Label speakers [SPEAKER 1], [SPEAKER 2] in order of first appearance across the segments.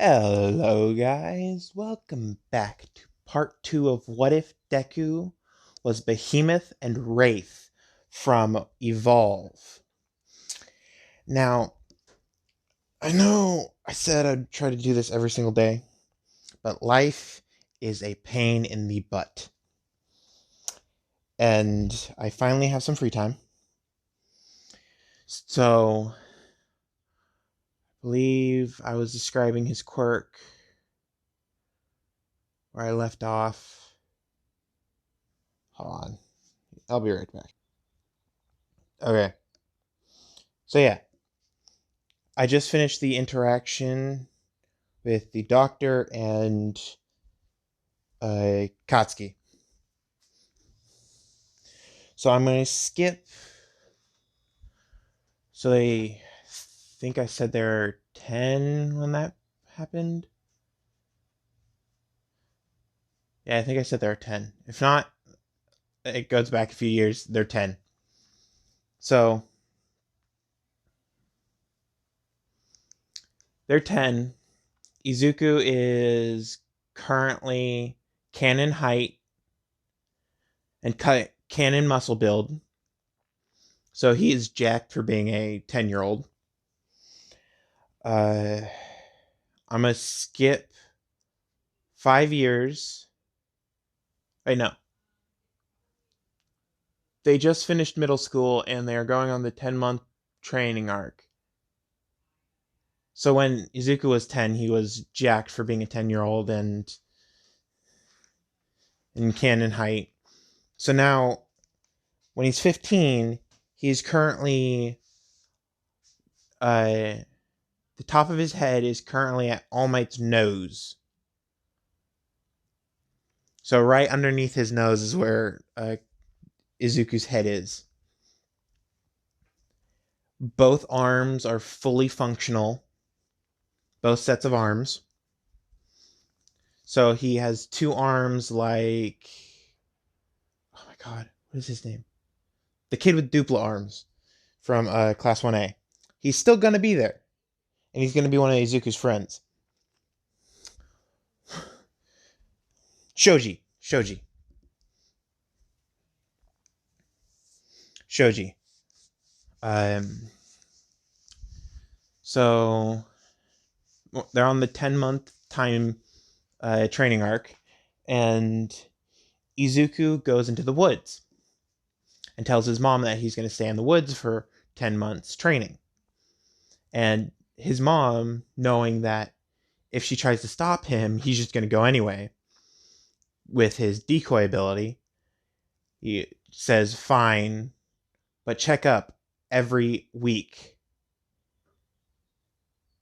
[SPEAKER 1] Hello, guys. Welcome back to part 2 of What If Deku was Behemoth and Wraith from Evolve. Now, I know I said I'd try to do this every single day, but life is a pain in the butt. And I finally have some free time. So, I believe I was describing his quirk where I left off. Hold on. I'll be right back. Okay. So yeah, I just finished the interaction with the doctor and Katsuki. So I'm going to skip. So they think I said there are 10 when that happened. Yeah, I think I said there are 10. If not, it goes back a few years. They're 10. So they're 10. Izuku is currently canon height and canon muscle build. So he is jacked for being a 10-year-old. I'm going to skip 5 years. Wait, no. They just finished middle school and they are going on the 10-month training arc. So when Izuku was 10, he was jacked for being a 10-year-old and in canon height. So now, when he's 15, he's currently the top of his head is currently at All Might's nose. So right underneath his nose is where Izuku's head is. Both arms are fully functional. Both sets of arms. So he has two arms like, oh my god, what is his name? The kid with dupla arms from Class 1A. He's still going to be there. And he's going to be one of Izuku's friends. Shoji. Um, so they're on the 10-month time training arc, and Izuku goes into the woods and tells his mom that he's going to stay in the woods for 10 months training. And his mom, knowing that if she tries to stop him, he's just going to go anyway with his decoy ability, he says, fine, but check up every week.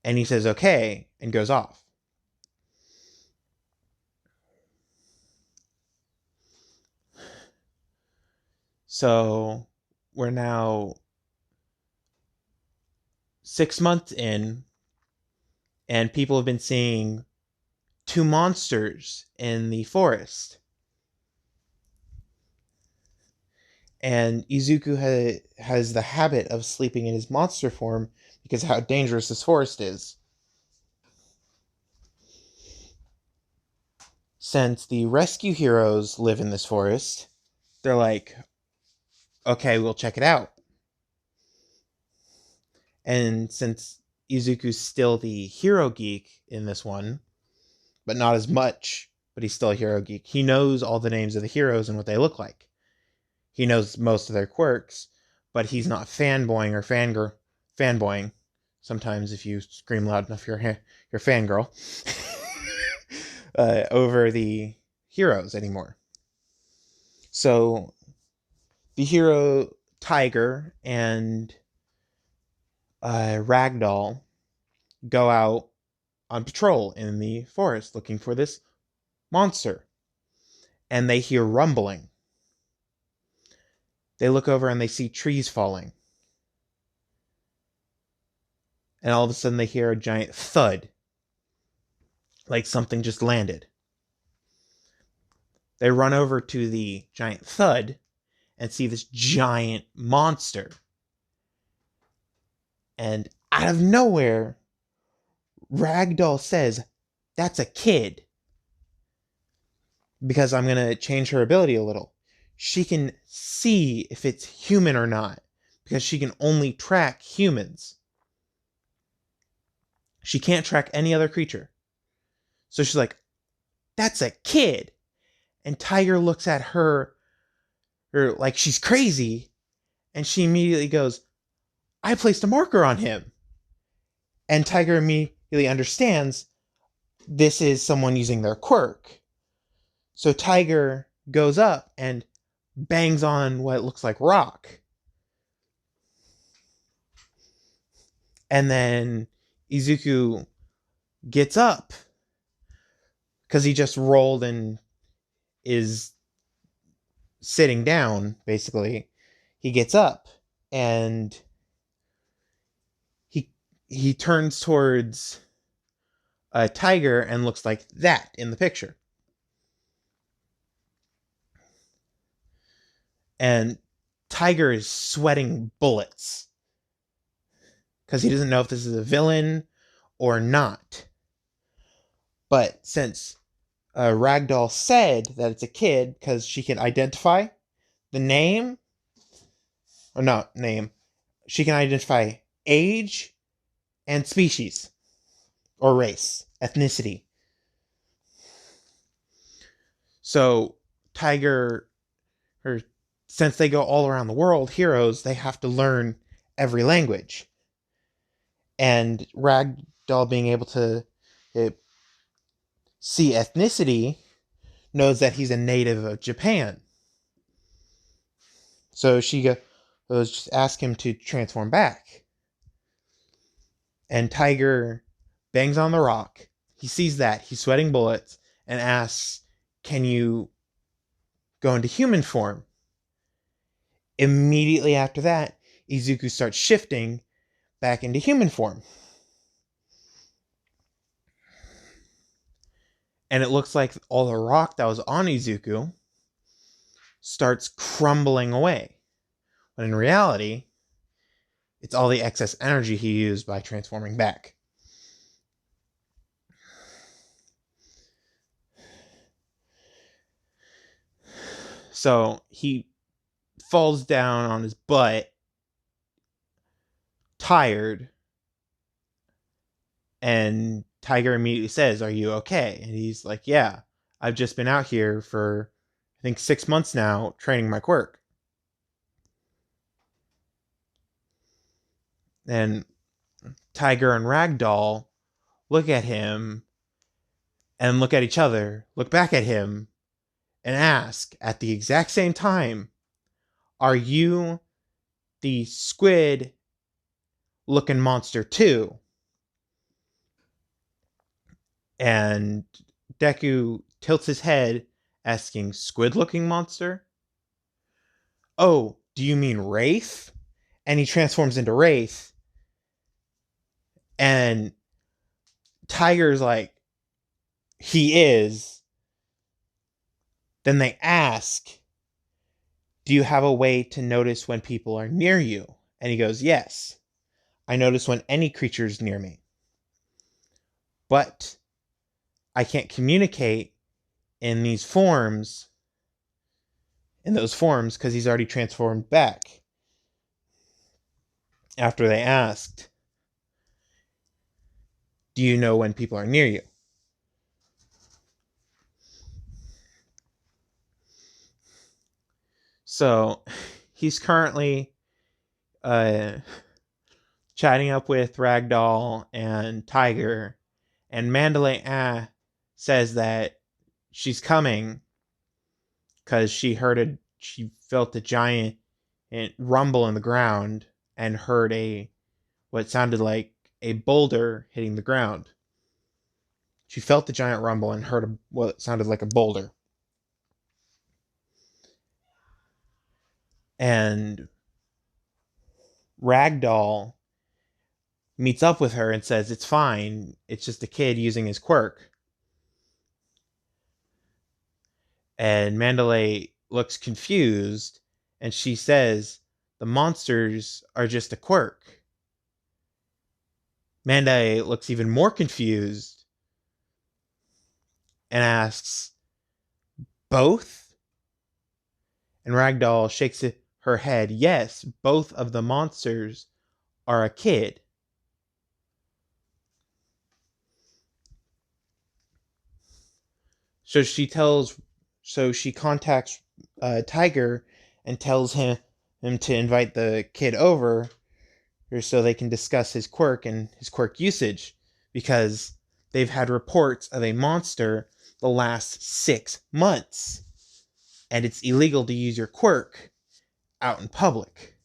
[SPEAKER 1] And he says, okay, and goes off. So we're now 6 months in, and people have been seeing two monsters in the forest. And Izuku has the habit of sleeping in his monster form because of how dangerous this forest is. Since the rescue heroes live in this forest, they're like, okay, we'll check it out. And since Izuku's still the hero geek in this one, but not as much, but he's still a hero geek, he knows all the names of the heroes and what they look like. He knows most of their quirks, but he's not fanboying or fanboying. Sometimes if you scream loud enough, you're fangirl over the heroes anymore. So the hero Tiger and Ragdoll go out on patrol in the forest looking for this monster, and they hear rumbling. They look over and they see trees falling. And all of a sudden they hear a giant thud, like something just landed. They run over to the giant thud and see this giant monster. And out of nowhere, Ragdoll says, "That's a kid," because I'm going to change her ability a little. She can see if it's human or not, because she can only track humans. She can't track any other creature. So she's like, "That's a kid." And Tiger looks at her like she's crazy, and she immediately goes, "I placed a marker on him." And Tiger immediately understands this is someone using their quirk. So Tiger goes up and bangs on what looks like rock. And then Izuku gets up because he just rolled and is sitting down, basically. He gets up and he turns towards a Tiger and looks like that in the picture. And Tiger is sweating bullets because he doesn't know if this is a villain or not. But since Ragdoll said that it's a kid because she can identify the name, or not name, she can identify age and species, or race, ethnicity. So Tiger, or since they go all around the world, heroes, they have to learn every language. And Ragdoll being able to see ethnicity knows that he's a native of Japan. So she goes, just ask him to transform back. And Tiger bangs on the rock. He sees that. He's sweating bullets and asks, "Can you go into human form?" Immediately after that, Izuku starts shifting back into human form. And it looks like all the rock that was on Izuku starts crumbling away. When in reality, it's all the excess energy he used by transforming back. So he falls down on his butt, tired, and Tiger immediately says, "Are you okay?" And he's like, "Yeah, I've just been out here for, I think, 6 months now training my quirk." And Tiger and Ragdoll look at him and look at each other, look back at him, and ask at the exact same time, "Are you the squid looking monster too?" And Deku tilts his head, asking, "Squid looking monster? Oh, do you mean Wraith?" And he transforms into Wraith. And Tiger's like, "He is." Then they ask, "Do you have a way to notice when people are near you?" And he goes, "Yes. I notice when any creature is near me. But I can't communicate in these forms, in those forms, because he's already transformed back." After they asked, "Do you know when people are near you?" So he's currently uh, chatting up with Ragdoll and Tiger, and Mandalay says that she's coming because she felt a giant rumble in the ground and heard what sounded like a boulder hitting the ground. She felt the giant rumble and heard what sounded like a boulder. And Ragdoll meets up with her and says, "It's fine. It's just a kid using his quirk." And Mandalay looks confused and she says, "The monsters are just a quirk. Manda looks even more confused and asks, both? And Ragdoll shakes her head. Yes, both of the monsters are a kid. So she contacts Tiger and tells him to invite the kid over so they can discuss his quirk and his quirk usage, because they've had reports of a monster the last 6 months, and it's illegal to use your quirk out in public.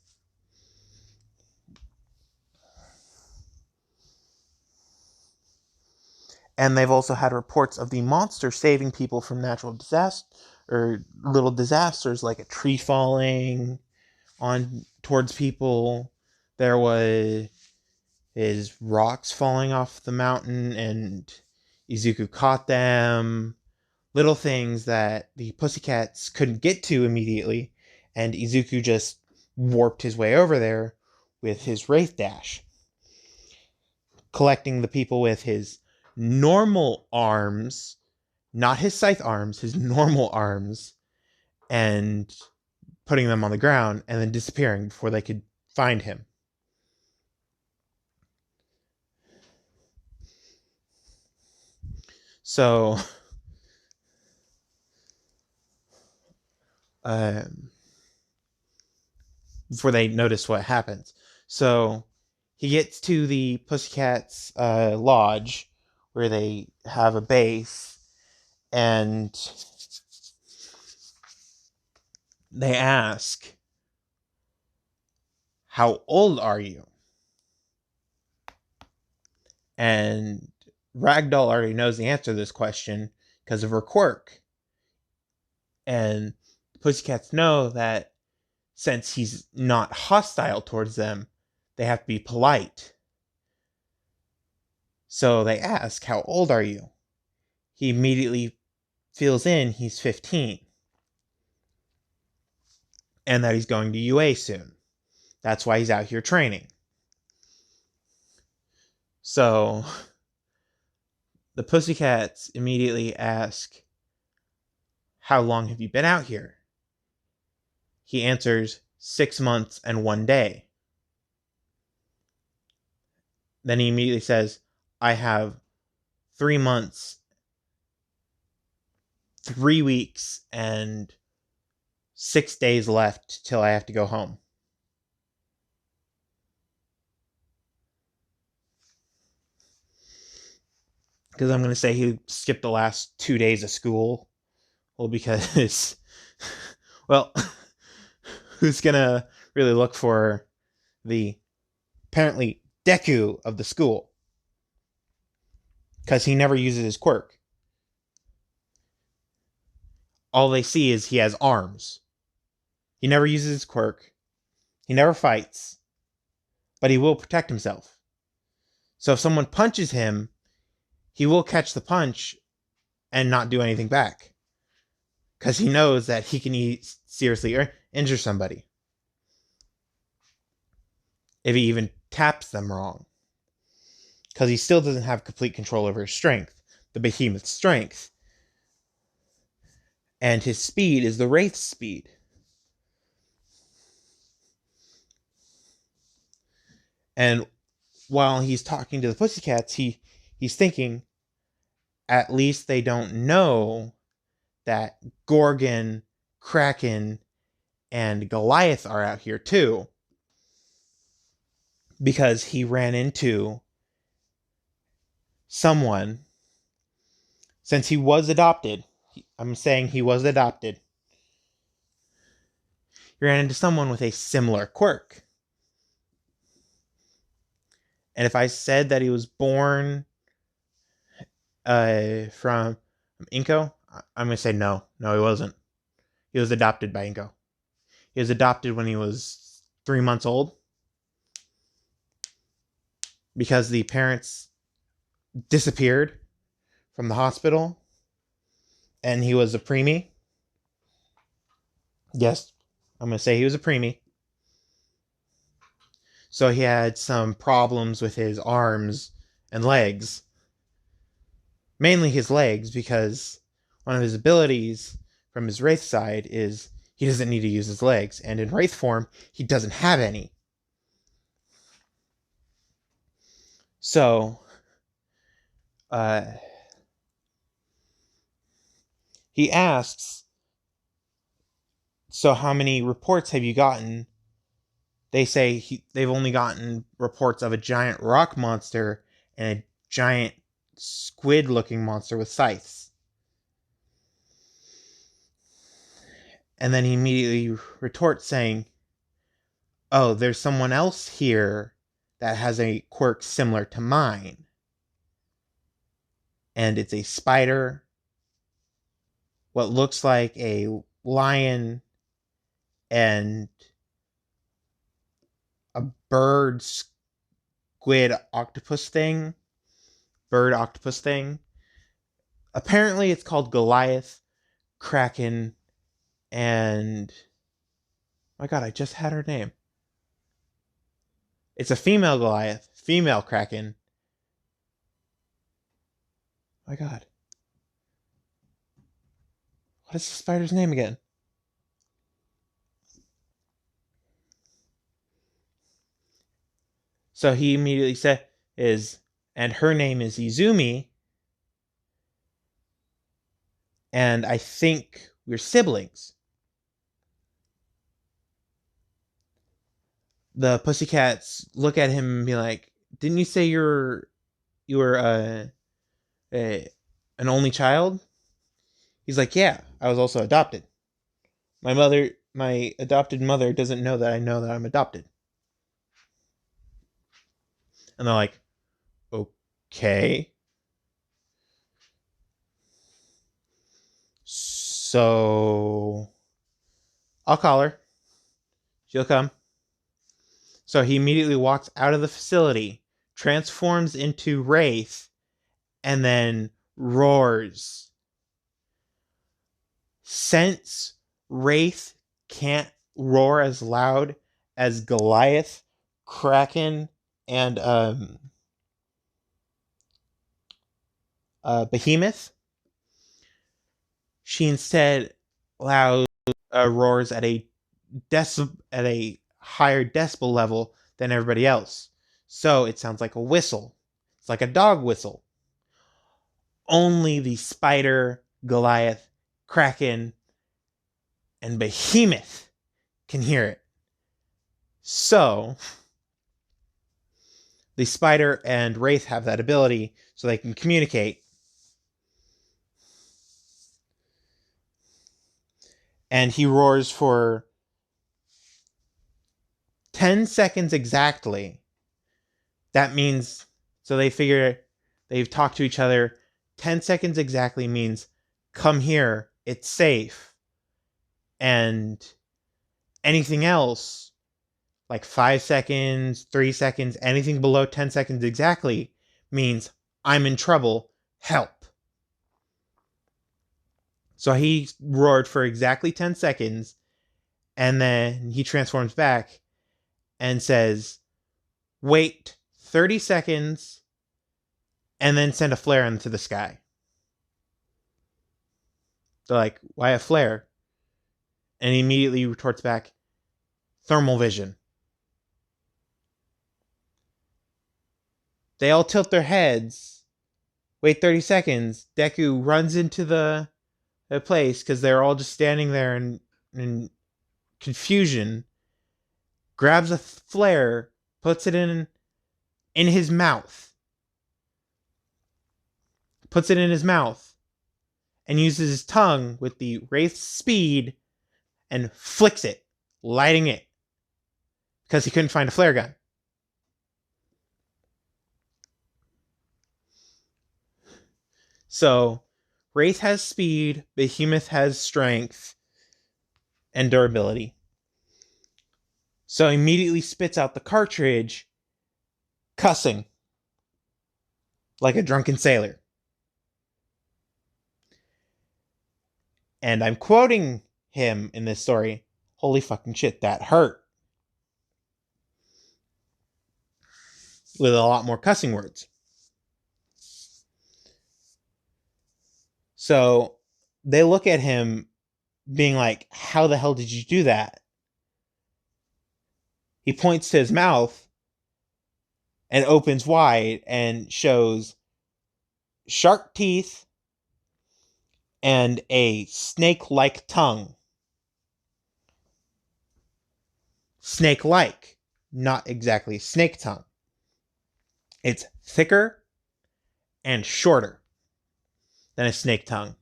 [SPEAKER 1] And they've also had reports of the monster saving people from natural disaster or little disasters, like a tree falling on towards people. There was rocks falling off the mountain and Izuku caught them. Little things that the Pussycats couldn't get to immediately, and Izuku just warped his way over there with his Wraith Dash, collecting the people with his normal arms, not his scythe arms, his normal arms, and putting them on the ground and then disappearing before they could find him. So, before they notice what happens. So, he gets to the Pussycats' lodge, where they have a base, and they ask, "How old are you?" And Ragdoll already knows the answer to this question because of her quirk. And the Pussycats know that since he's not hostile towards them, they have to be polite. So they ask, "How old are you?" He immediately fills in he's 15 and that he's going to UA soon. That's why he's out here training. So the Pussycats immediately ask, "How long have you been out here?" He answers, 6 months and 1 day. Then he immediately says, "I have 3 months, 3 weeks, and 6 days left till I have to go home." Because I'm going to say he skipped the last 2 days of school. Well, because, well, who's going to really look for the apparently deku of the school? Because he never uses his quirk. All they see is he has arms. He never uses his quirk. He never fights. But he will protect himself. So if someone punches him, he will catch the punch and not do anything back. Because he knows that he can seriously injure somebody if he even taps them wrong. Because he still doesn't have complete control over his strength, the behemoth's strength. And his speed is the Wraith's speed. And while he's talking to the Pussycats, he's thinking, at least they don't know that Gorgon, Kraken, and Goliath are out here too. Because he ran into someone, since he was adopted. I'm saying he was adopted. He ran into someone with a similar quirk. And if I said that he was born from Inko, I'm going to say no. No, he wasn't. He was adopted by Inko. He was adopted when he was 3 months old, because the parents disappeared from the hospital and he was a preemie. Yes, I'm going to say he was a preemie. So he had some problems with his arms and legs. Mainly his legs, because one of his abilities from his Wraith side is he doesn't need to use his legs. And in Wraith form, he doesn't have any. So, he asks, so how many reports have you gotten? They say they've only gotten reports of a giant rock monster and a giant squid-looking monster with scythes. And then he immediately retorts saying, oh, there's someone else here that has a quirk similar to mine. And it's a spider, what looks like a lion, and a bird squid octopus thing. Bird octopus thing. Apparently it's called Goliath, Kraken, and oh my god, I just had her name. It's a female Goliath, female Kraken. Oh my god. What is the spider's name again? So he immediately said and her name is Izumi, and I think we're siblings. The pussycats look at him and be like, didn't you say you were an only child? He's like, yeah, I was also adopted. My adopted mother doesn't know that I know that I'm adopted. And they're like, okay. So I'll call her. She'll come. So he immediately walks out of the facility, transforms into Wraith, and then roars. Since Wraith can't roar as loud as Goliath, Kraken, and Behemoth, she instead loud roars at a higher decibel level than everybody else. So it sounds like a whistle. It's like a dog whistle. Only the spider, Goliath, Kraken, and Behemoth can hear it. So the spider and Wraith have that ability, so they can communicate. And he roars for 10 seconds exactly. That means, so they figure they've talked to each other. 10 seconds exactly means, come here, it's safe. And anything else, like 5 seconds, 3 seconds, anything below 10 seconds exactly, means I'm in trouble, help. So he roared for exactly 10 seconds, and then he transforms back and says, wait 30 seconds, and then send a flare into the sky. They're like, why a flare? And he immediately retorts back, thermal vision. They all tilt their heads, wait 30 seconds. Deku runs into the place because they're all just standing there in confusion, grabs a flare, puts it in his mouth, and uses his tongue with the Wraith's speed and flicks it, lighting it, because he couldn't find a flare gun. So Wraith has speed, Behemoth has strength and durability. So immediately spits out the cartridge, cussing like a drunken sailor. And I'm quoting him in this story. Holy fucking shit, that hurt. with a lot more cussing words. So they look at him being like, how the hell did you do that? He points to his mouth and opens wide and shows sharp teeth and a snake-like tongue. Snake-like, not exactly snake tongue. It's thicker and shorter than a snake tongue.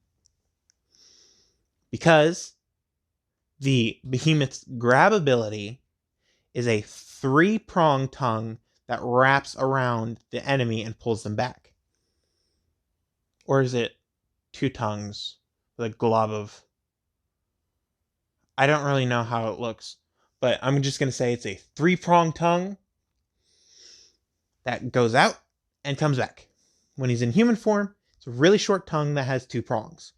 [SPEAKER 1] Because the behemoth's grab ability is a 3-pronged tongue that wraps around the enemy and pulls them back. Or is it 2 tongues with a glob of... I don't really know how it looks, but I'm just going to say it's a 3-pronged tongue that goes out and comes back. When he's in human form, it's a really short tongue that has 2 prongs.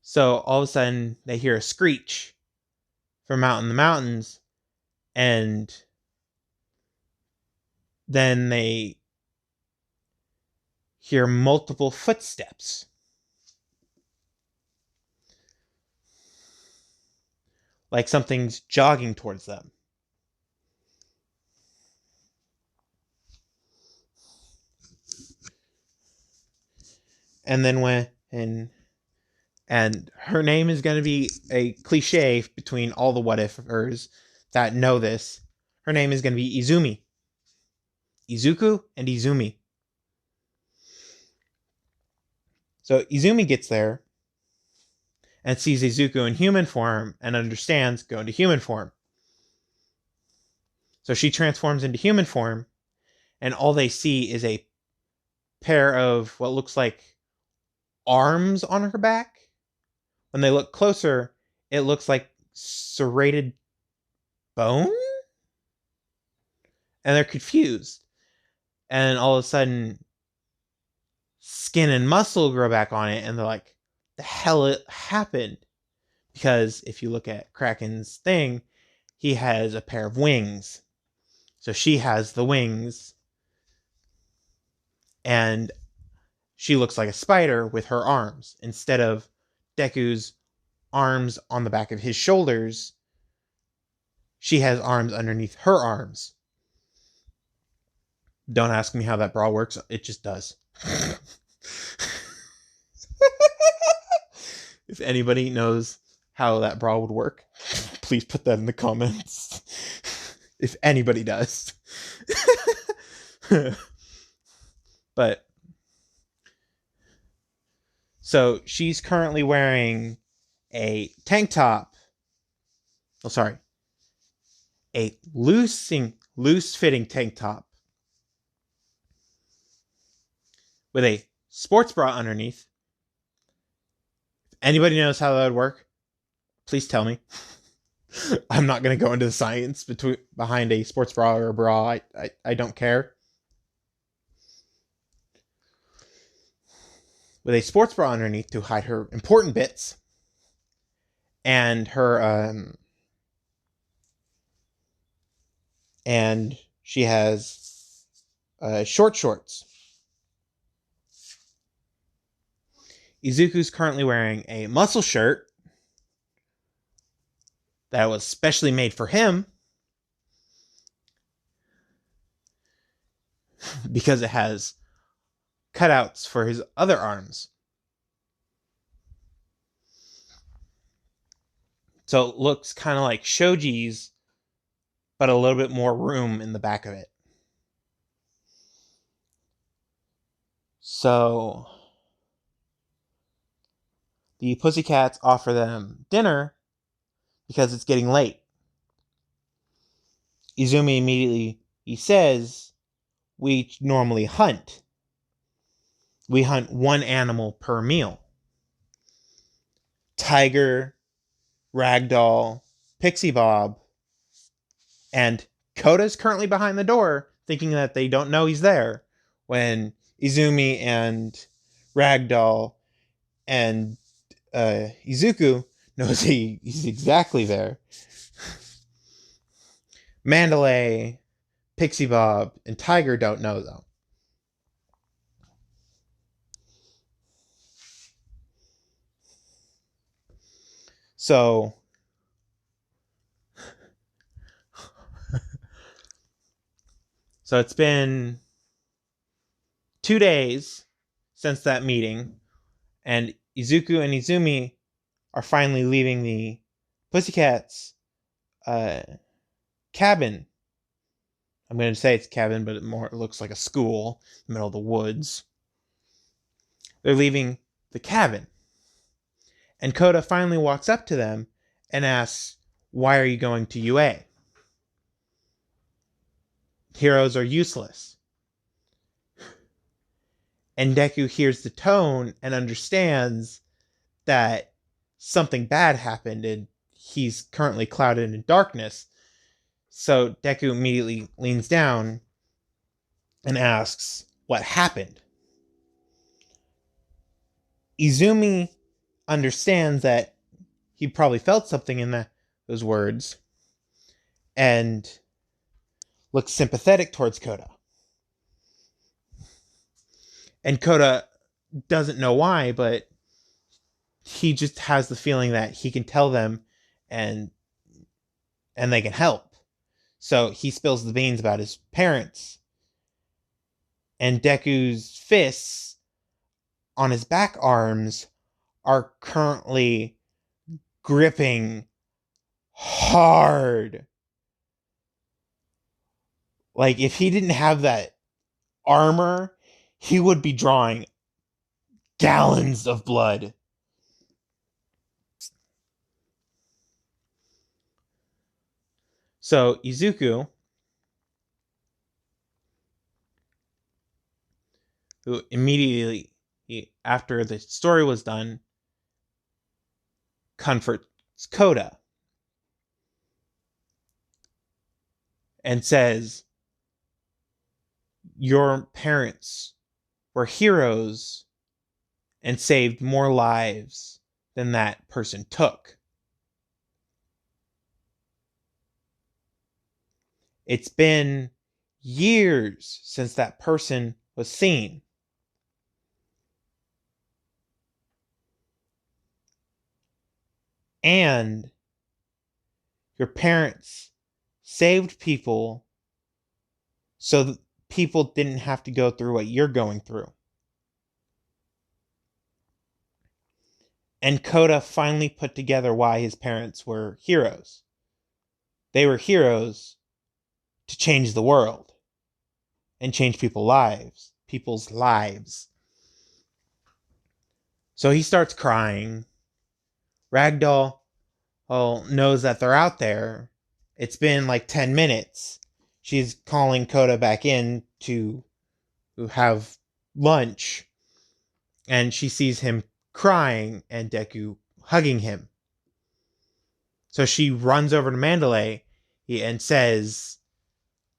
[SPEAKER 1] So all of a sudden, they hear a screech from out in the mountains, and then they hear multiple footsteps. Like something's jogging towards them. And then and her name is going to be a cliche between all the what ifers that know this. Her name is going to be Izumi. Izuku and Izumi. So Izumi gets there and sees Izuku in human form and understands going to human form. So she transforms into human form, and all they see is a pair of what looks like arms on her back. When they look closer, it looks like serrated bone? And they're confused. And all of a sudden, skin and muscle grow back on it, and they're like, the hell it happened? Because if you look at Kraken's thing, he has a pair of wings. So she has the wings, and she looks like a spider with her arms. Instead of Deku's arms on the back of his shoulders, she has arms underneath her arms. Don't ask me how that bra works. It just does. If anybody knows how that bra would work, please put that in the comments. If anybody does. But so she's currently wearing a tank top. Oh, sorry. A loose-fitting tank top with a sports bra underneath. If anybody knows how that would work, please tell me. I'm not going to go into the science behind a sports bra or a bra. I don't care. With a sports bra underneath to hide her important bits, and her and she has short shorts. Izuku's currently wearing a muscle shirt that was specially made for him because it has cutouts for his other arms. So it looks kind of like Shoji's, but a little bit more room in the back of it. So the Pussycats offer them dinner because it's getting late. Izumi immediately, he says, we normally hunt. We hunt 1 animal per meal. Tiger, Ragdoll, Pixie Bob, and Koda's currently behind the door thinking that they don't know he's there when Izumi and Ragdoll and Izuku knows he's exactly there. Mandalay, Pixie Bob, and Tiger don't know, though. So, it's been 2 days since that meeting, and Izuku and Izumi are finally leaving the Pussycats' cabin. I'm going to say it's cabin, but it looks like a school in the middle of the woods. They're leaving the cabin. And Koda finally walks up to them and asks, "Why are you going to UA? Heroes are useless." And Deku hears the tone and understands that something bad happened and he's currently clouded in darkness. So Deku immediately leans down and asks what happened. Izumi understands that he probably felt something in those words and looks sympathetic towards Koda. And Koda doesn't know why, but he just has the feeling that he can tell them and they can help. So he spills the beans about his parents. And Deku's fists on his back arms are currently gripping hard. Like, if he didn't have that armor, he would be drawing gallons of blood. So Izuku, who immediately after the story was done, comforts Koda and says, "Your parents were heroes and saved more lives than that person took. It's been years since that person was seen. And your parents saved people so that people didn't have to go through what you're going through." And Koda finally put together why his parents were heroes. They were heroes to change the world and change people's lives. So he starts crying. Ragdoll knows that they're out there. It's been like 10 minutes. She's calling Koda back in to have lunch. And she sees him crying and Deku hugging him. So she runs over to Mandalay and says,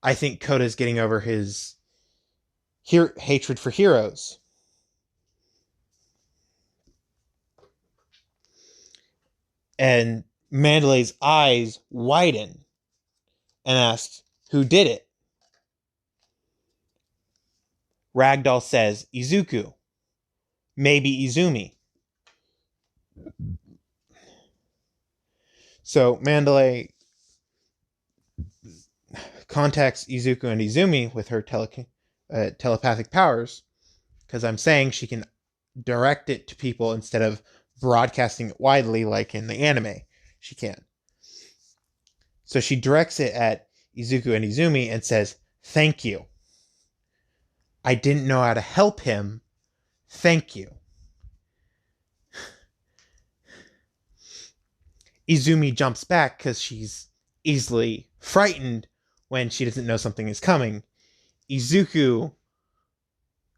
[SPEAKER 1] "I think Koda's getting over his hatred for heroes." And Mandalay's eyes widen and asks, "Who did it?" Ragdoll says, "Izuku. Maybe Izumi." So Mandalay contacts Izuku and Izumi with her telepathic powers, because I'm saying she can direct it to people instead of broadcasting it widely like in the anime. She can. So she directs it at Izuku and Izumi and says, "Thank you. I didn't know how to help him. Thank you." Izumi jumps back because she's easily frightened when she doesn't know something is coming. Izuku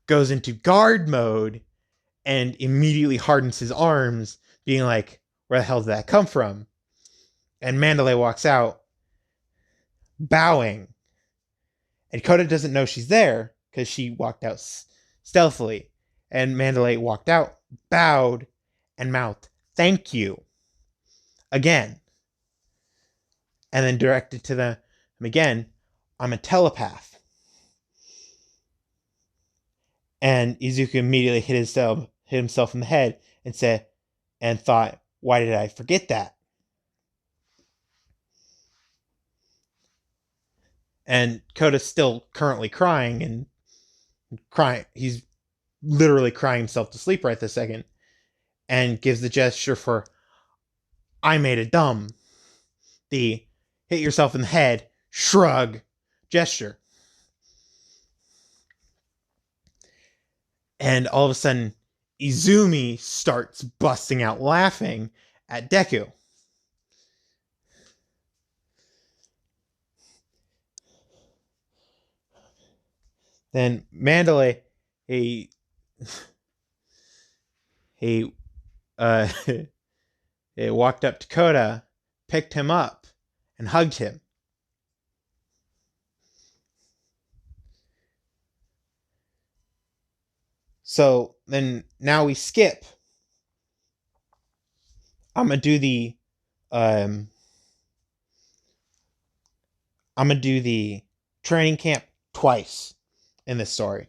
[SPEAKER 1] goes into guard mode and immediately hardens his arms, being like, "Where the hell did that come from?" And Mandalay walks out, bowing. And Koda doesn't know she's there because she walked out stealthily. And Mandalay walked out, bowed, and mouthed, "Thank you," again. And then directed to him again, I'm a telepath. And Izuku immediately hit himself in the head and thought, why did I forget that? And Koda's still currently crying and crying. He's literally crying himself to sleep right this second, and gives the gesture for I made a dumb. The hit yourself in the head, shrug gesture. And all of a sudden, Izumi starts busting out laughing at Deku. Then Mandalay, he he he walked up to Koda, picked him up, and hugged him. So then now we skip. I'm gonna do the training camp twice in this story,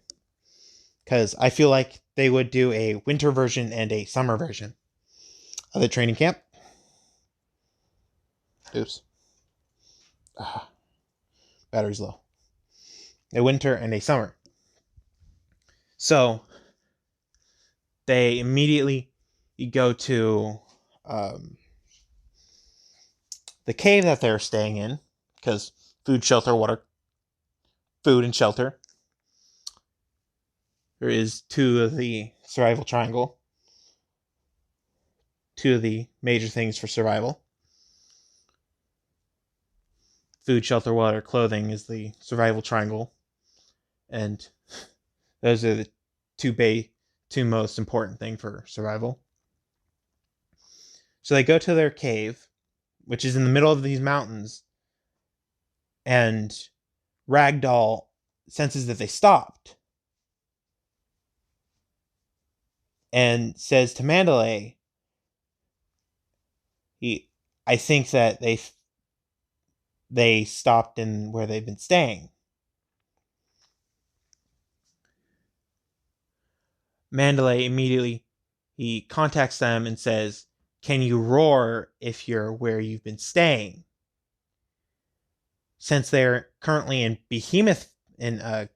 [SPEAKER 1] because I feel like they would do a winter version and a summer version of the training camp. Oops. Battery's low. A winter and a summer. So they immediately go to the cave that they're staying in, because food, shelter, water, food and shelter. There is two of the survival triangle. Two of the major things for survival. Food, shelter, water, clothing is the survival triangle. And those are the two most important thing for survival. So they go to their cave, which is in the middle of these mountains, and Ragdoll senses that they stopped and says to Mandalay, I think that they stopped in where they've been staying. Mandalay immediately, he contacts them and says, can you roar if you're where you've been staying? Since they're currently in behemoth, in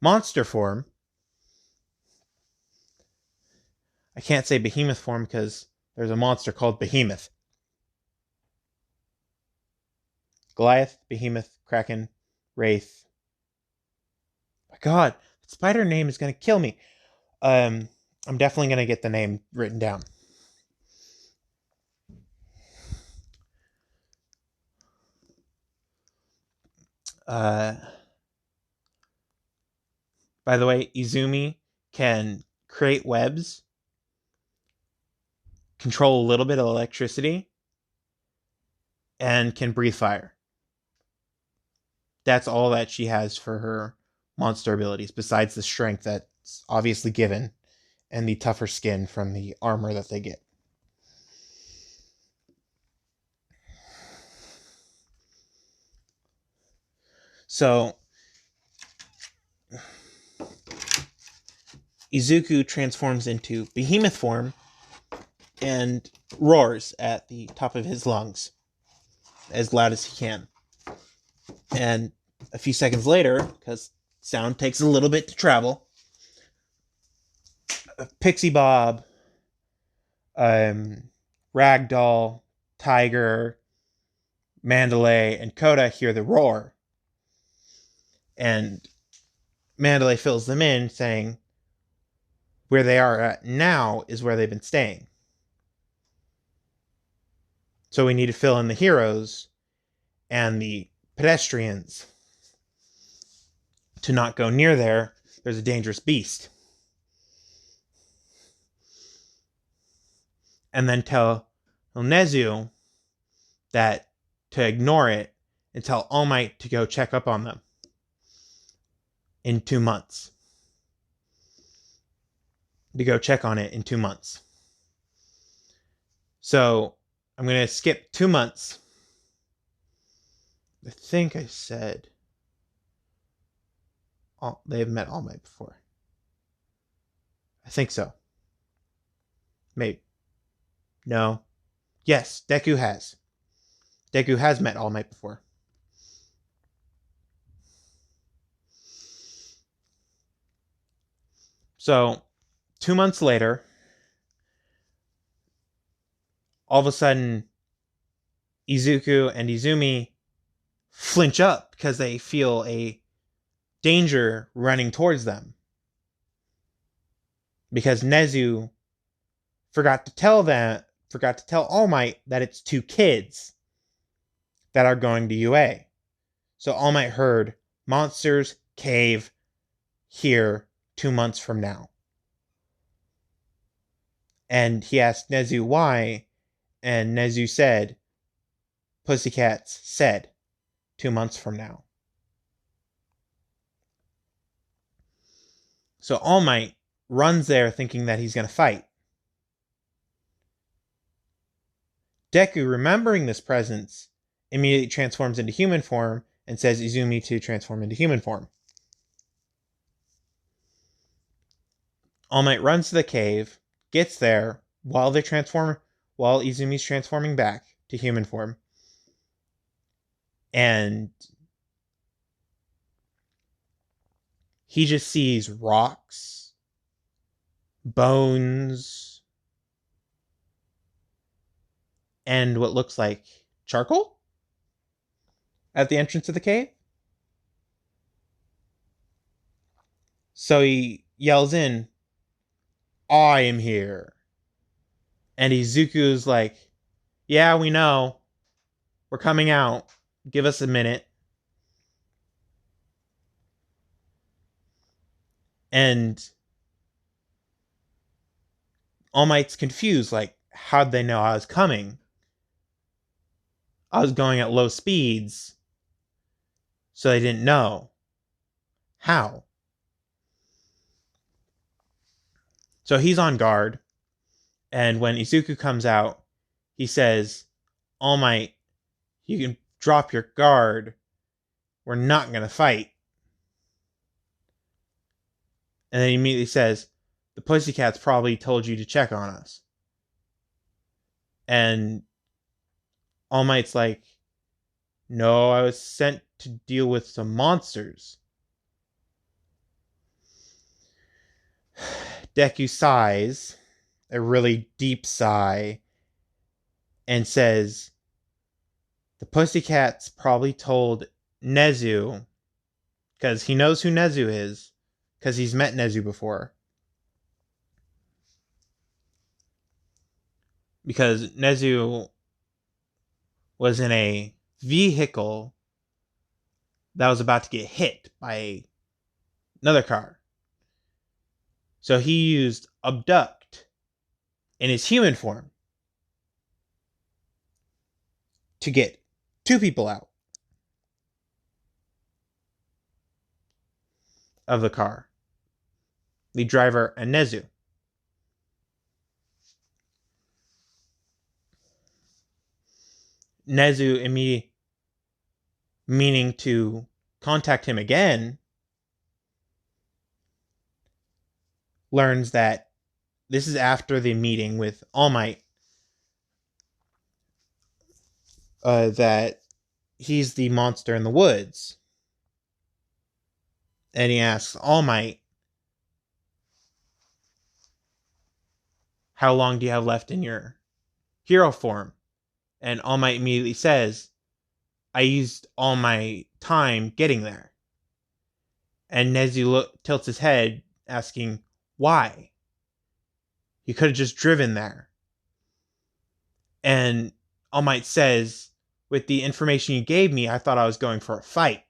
[SPEAKER 1] monster form, I can't say behemoth form because there's a monster called Behemoth. Goliath, Behemoth, Kraken, Wraith. My God, that spider name is going to kill me. I'm definitely going to get the name written down. By the way, Izumi can create webs, control a little bit of electricity, and can breathe fire. That's all that she has for her monster abilities, besides the strength that's obviously given and the tougher skin from the armor that they get. So Izuku transforms into behemoth form and roars at the top of his lungs as loud as he can. And a few seconds later, because sound takes a little bit to travel, Pixie Bob, Ragdoll, Tiger, Mandalay, and Koda hear the roar. And Mandalay fills them in, saying, where they are at now is where they've been staying. So we need to fill in the heroes and the pedestrians to not go near there. There's a dangerous beast. And then tell Nezu that to ignore it and tell All Might to go check up on them in 2 months. To go check on it in 2 months. So I'm going to skip 2 months I think I said they've met All Might before. I think so. Maybe. No. Yes, Deku has. Deku has met All Might before. So, 2 months later, all of a sudden, Izuku and Izumi flinch up because they feel a danger running towards them. Because Nezu forgot to tell All Might that it's 2 kids that are going to UA. So All Might heard monsters, cave, here 2 months from now. And he asked Nezu why, and Nezu said, Pussycats said 2 months from now. So All Might runs there thinking that he's going to fight. Deku, remembering this presence, immediately transforms into human form and says Izumi to transform into human form. All Might runs to the cave, gets there while Izumi's transforming back to human form, and he just sees rocks, bones, and what looks like charcoal at the entrance of the cave. So he yells in, I am here. And Izuku's like, yeah, we know. We're coming out. Give us a minute. And All Might's confused, like, how'd they know I was coming? I was going at low speeds, so they didn't know. How? So he's on guard, and when Izuku comes out, he says, All Might, you can drop your guard. We're not going to fight. And then he immediately says, the Pussycats probably told you to check on us. And All Might's like, no, I was sent to deal with some monsters. Deku sighs, a really deep sigh, and says, the Pussycats probably told Nezu, because he knows who Nezu is, because he's met Nezu before. Because Nezu was in a vehicle that was about to get hit by another car. So he used abduct in his human form to get 2 people out of the car. The driver and Nezu. Nezu immediately meaning to contact him again, learns that this is after the meeting with All Might, that he's the monster in the woods. And he asks All Might, how long do you have left in your hero form? And All Might immediately says, I used all my time getting there. And Nezu tilts his head, asking, why? You could have just driven there. And All Might says, with the information you gave me, I thought I was going for a fight.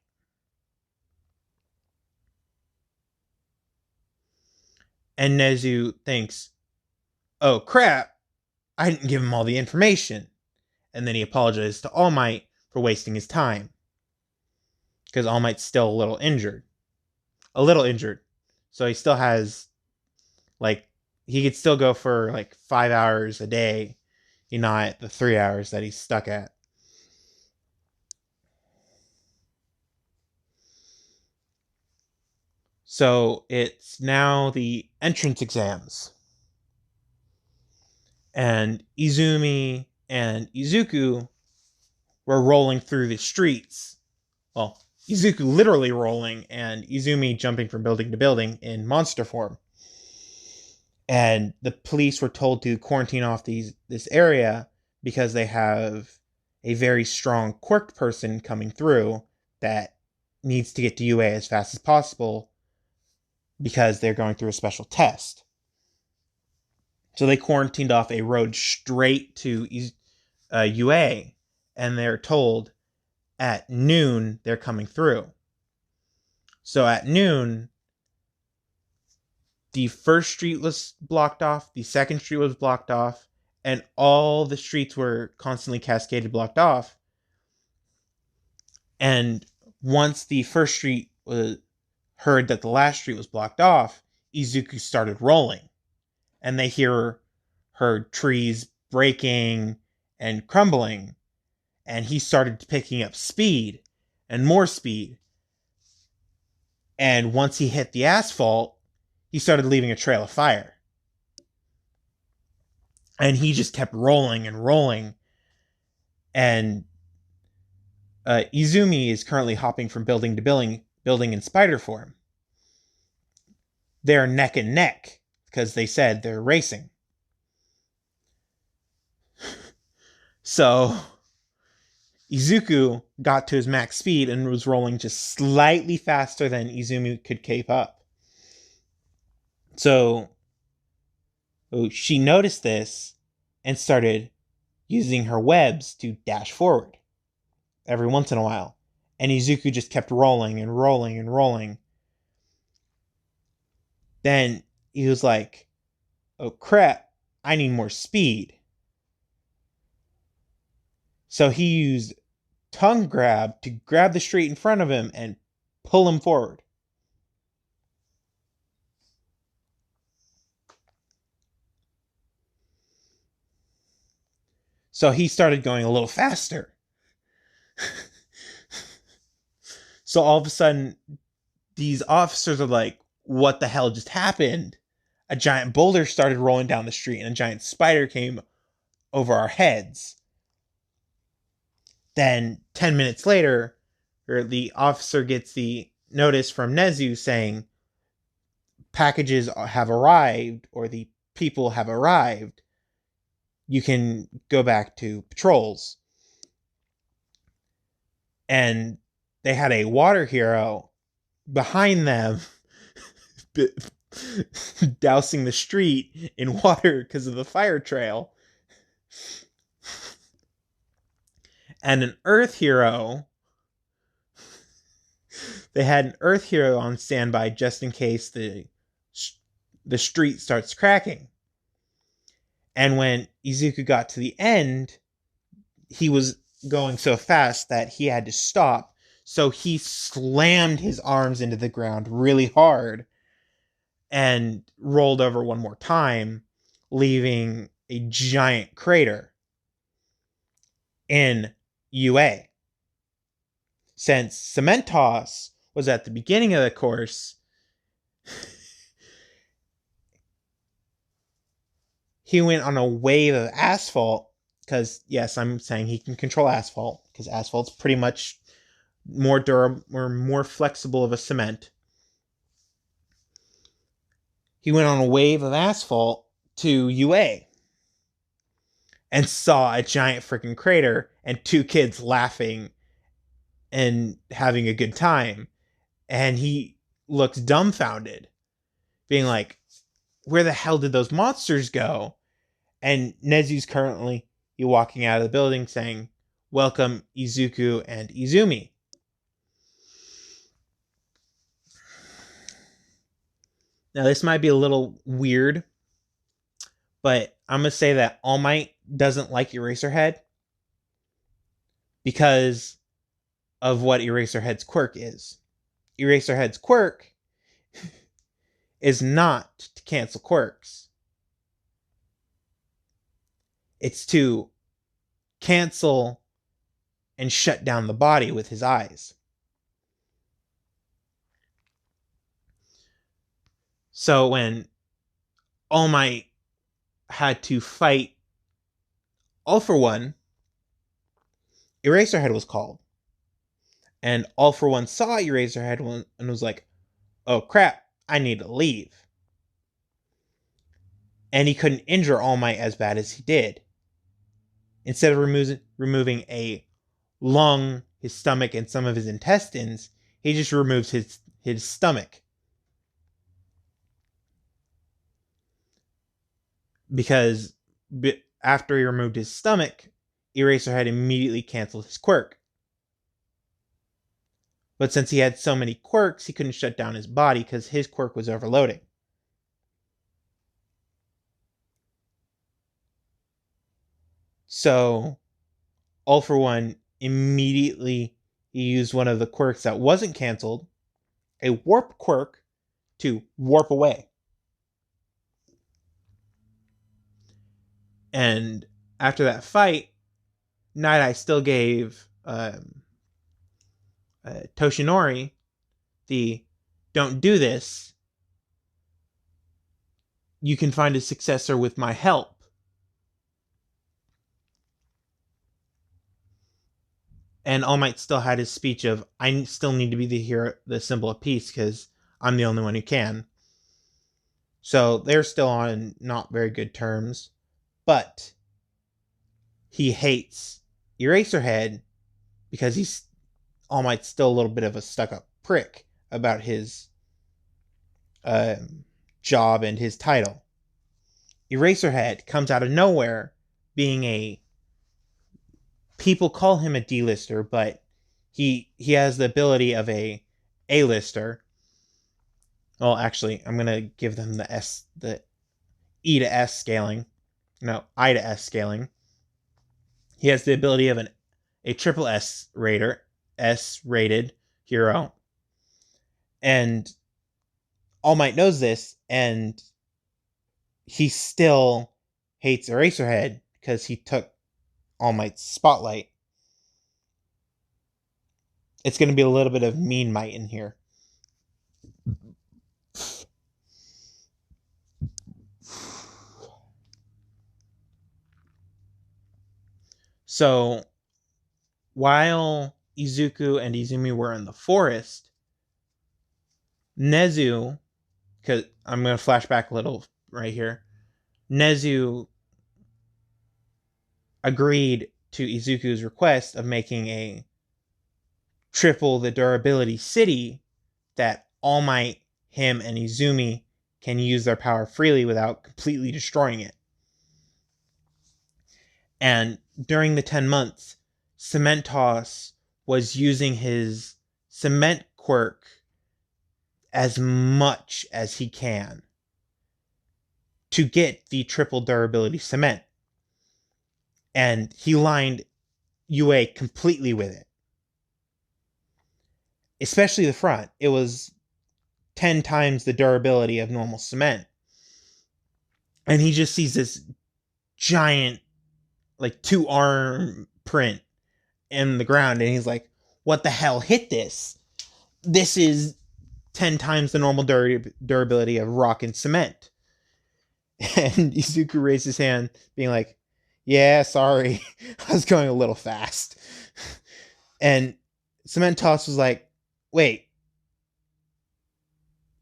[SPEAKER 1] And Nezu thinks, oh crap, I didn't give him all the information. And then he apologizes to All Might for wasting his time. Because All Might's still a little injured. So he still has, like, he could still go for like 5 hours a day, not the 3 hours that he's stuck at. So it's now the entrance exams. And Izumi and Izuku were rolling through the streets. Well, Izuku literally rolling, and Izumi jumping from building to building in monster form. And the police were told to quarantine off this area because they have a very strong quirked person coming through that needs to get to UA as fast as possible because they're going through a special test. So they quarantined off a road straight to UA, and they're told at noon they're coming through. So at noon, the first street was blocked off, the second street was blocked off, and all the streets were constantly cascaded, blocked off. And once the first street was heard that the last street was blocked off, Izuku started rolling. And they heard trees breaking and crumbling. And he started picking up speed and more speed. And once he hit the asphalt, he started leaving a trail of fire. And he just kept rolling and rolling. And Izumi is currently hopping from building to building in spider form. They're neck and neck because they said they're racing. So Izuku got to his max speed and was rolling just slightly faster than Izumi could keep up. So she noticed this and started using her webs to dash forward every once in a while. And Izuku just kept rolling and rolling and rolling. Then he was like, oh crap, I need more speed. So he used tongue grab to grab the street in front of him and pull him forward. So he started going a little faster. So all of a sudden, these officers are like, what the hell just happened? A giant boulder started rolling down the street and a giant spider came over our heads. Then 10 minutes later, the officer gets the notice from Nezu saying packages have arrived or the people have arrived. You can go back to patrols. And they had a water hero behind them dousing the street in water because of the fire trail. And an earth hero. They had an earth hero on standby just in case the street starts cracking. And when Izuku got to the end, he was going so fast that he had to stop. So he slammed his arms into the ground really hard and rolled over one more time, leaving a giant crater in UA. Since Cementos was at the beginning of the course, he went on a wave of asphalt because, yes, I'm saying he can control asphalt because asphalt's pretty much more durable or more flexible of a cement. He went on a wave of asphalt to UA and saw a giant freaking crater and two kids laughing and having a good time. And he looked dumbfounded, being like, where the hell did those monsters go? And Nezu's currently walking out of the building saying, welcome Izuku and Izumi. Now this might be a little weird, but I'm going to say that All Might doesn't like Eraserhead because of what Eraserhead's quirk is. Eraserhead's quirk is not to cancel quirks. It's to cancel and shut down the body with his eyes. So when All Might had to fight All For One, Eraserhead was called. And All For One saw Eraserhead and was like, oh crap, I need to leave. And he couldn't injure All Might as bad as he did. Instead of removing a lung, his stomach, and some of his intestines, he just removes his stomach. Because after he removed his stomach, Eraserhead immediately canceled his quirk. But since he had so many quirks, he couldn't shut down his body because his quirk was overloading. So, All For One immediately he used one of the quirks that wasn't canceled, a warp quirk, to warp away. And after that fight, Night Eye still gave Toshinori the "don't do this. You can find a successor with my help." And All Might still had his speech of, I still need to be the hero, the symbol of peace, because I'm the only one who can. So they're still on not very good terms. But he hates Eraserhead because All Might's still a little bit of a stuck-up prick about his job and his title. Eraserhead comes out of nowhere being people call him a D-lister, but he has the ability of a A-lister. Well, actually, I'm gonna give them the E to S scaling. No, I to S scaling. He has the ability of a triple S-rated hero. And All Might knows this, and he still hates Eraserhead because he took All Might's spotlight. It's going to be a little bit of Mean Might in here. So, while Izuku and Izumi were in the forest, Nezu, because I'm going to flash back a little right here, Nezu agreed to Izuku's request of making a triple the durability city that All Might, him, and Izumi can use their power freely without completely destroying it. And during the 10 months, Cementos was using his cement quirk as much as he can to get the triple durability cement. And he lined UA completely with it. Especially the front. It was 10 times the durability of normal cement. And he just sees this giant, like, 2-arm print in the ground, and he's like, what the hell hit this? This is 10 times the normal durability of rock and cement. And Izuku raised his hand, being like, yeah, sorry, I was going a little fast. And Cementos was like, wait,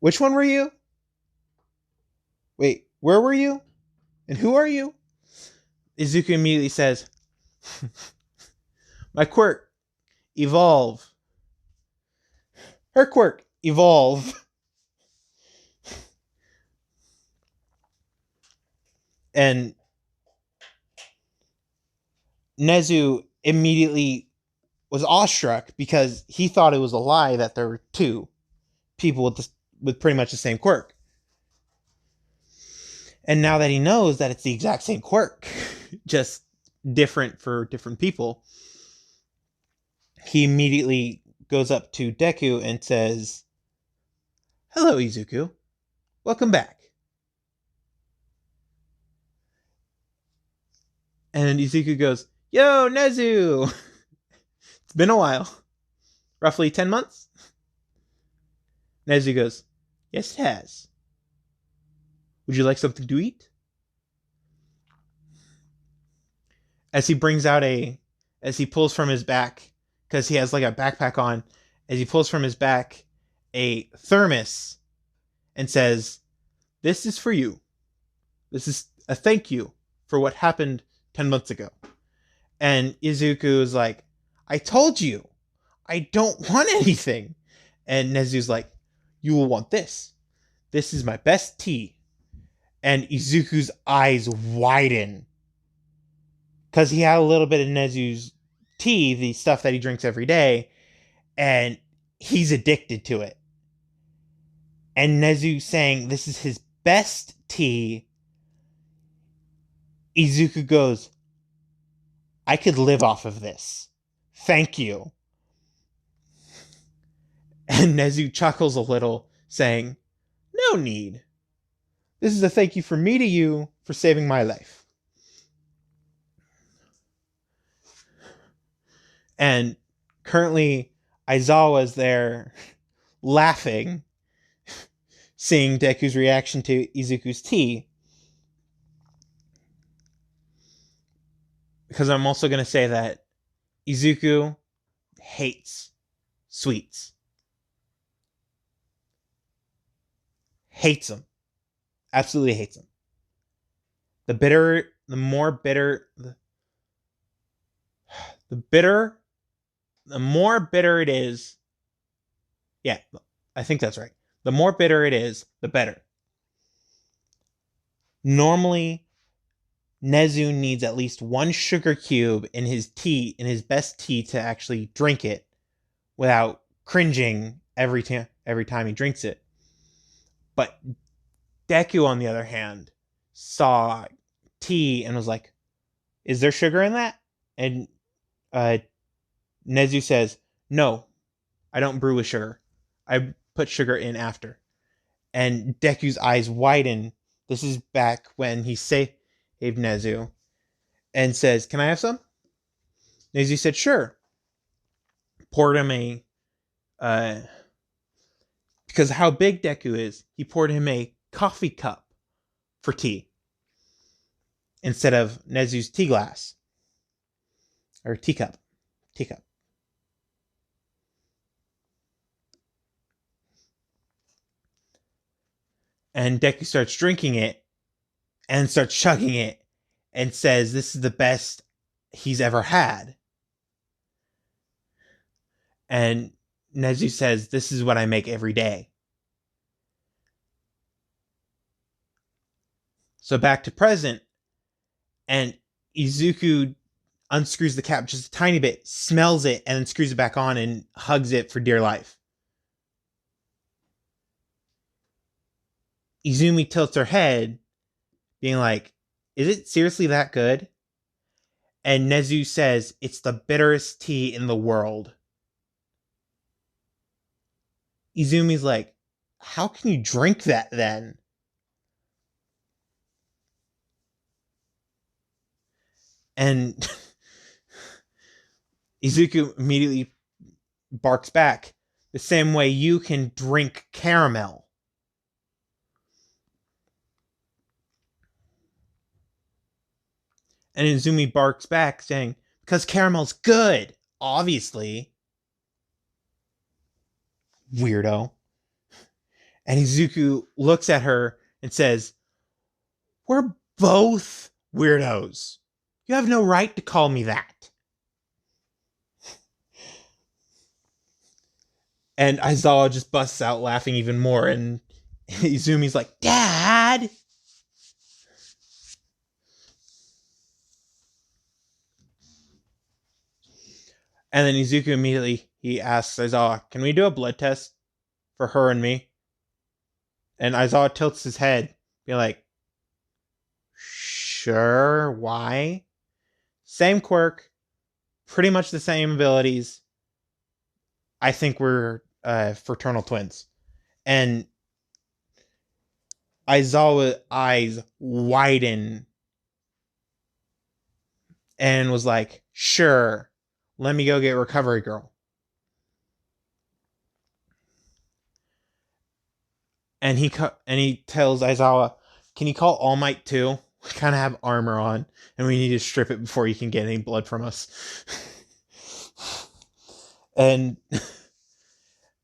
[SPEAKER 1] which one were you? Wait, where were you? And who are you? Izuku immediately says, my quirk, evolve. Her quirk, evolve. And Nezu immediately was awestruck because he thought it was a lie that there were two people with pretty much the same quirk. And now that he knows that it's the exact same quirk, just different for different people, he immediately goes up to Deku and says, hello, Izuku. Welcome back. And Izuku goes, yo, Nezu! It's been a while. Roughly 10 months? Nezu goes, yes, it has. Would you like something to eat? As he brings out as he pulls from his back, because he has like a backpack on, as he pulls from his back a thermos and says, "This is for you. This is a thank you for what happened 10 months ago." And Izuku is like, "I told you, I don't want anything." And Nezu's like, "You will want this. This is my best tea." And Izuku's eyes widen because he had a little bit of Nezu's tea, the stuff that he drinks every day, and he's addicted to it. And Nezu saying this is his best tea, Izuku goes, "I could live off of this. Thank you." And Nezu chuckles a little, saying, "No need. This is a thank you from me to you for saving my life." And currently, Aizawa's there laughing, seeing Deku's reaction to Izuku's tea. Because I'm also going to say that Izuku hates sweets. Hates them. Absolutely hates them. The more bitter it is. Yeah, I think that's right. The more bitter it is, the better. Normally, Nezu needs at least one sugar cube in his tea, in his best tea, to actually drink it without cringing every time he drinks it. But Deku, on the other hand, saw tea and was like, "Is there sugar in that?" And Nezu says, "No, I don't brew with sugar. I put sugar in after." And Deku's eyes widen. This is back when he saved Nezu and says, "Can I have some?" Nezu said, "Sure." Poured him because how big Deku is, he poured him a coffee cup for tea instead of Nezu's tea glass or teacup. And Deku starts drinking it and starts chugging it and says this is the best he's ever had. And Nezu says, "This is what I make every day." So back to present, and Izuku unscrews the cap just a tiny bit, smells it, and then screws it back on and hugs it for dear life. Izumi tilts her head, being like, "Is it seriously that good?" And Nezu says, "It's the bitterest tea in the world." Izumi's like, "How can you drink that then?" And Izuku immediately barks back, "The same way you can drink caramel." And Izumi barks back, saying, "Because caramel's good, obviously." Weirdo. And Izuku looks at her and says, "We're both weirdos. You have no right to call me that." And Aizawa just busts out laughing even more, and Izumi's like, "Dad!" And then Izuku immediately, he asks Aizawa, "Can we do a blood test for her and me?" And Aizawa tilts his head, being like, "Sure, why?" Same quirk, pretty much the same abilities. I think we're fraternal twins. And Aizawa's eyes widen and was like, "Sure, let me go get Recovery Girl." And he tells Aizawa, can you call All Might too? We kind of have armor on, and we need to strip it before you can get any blood from us. and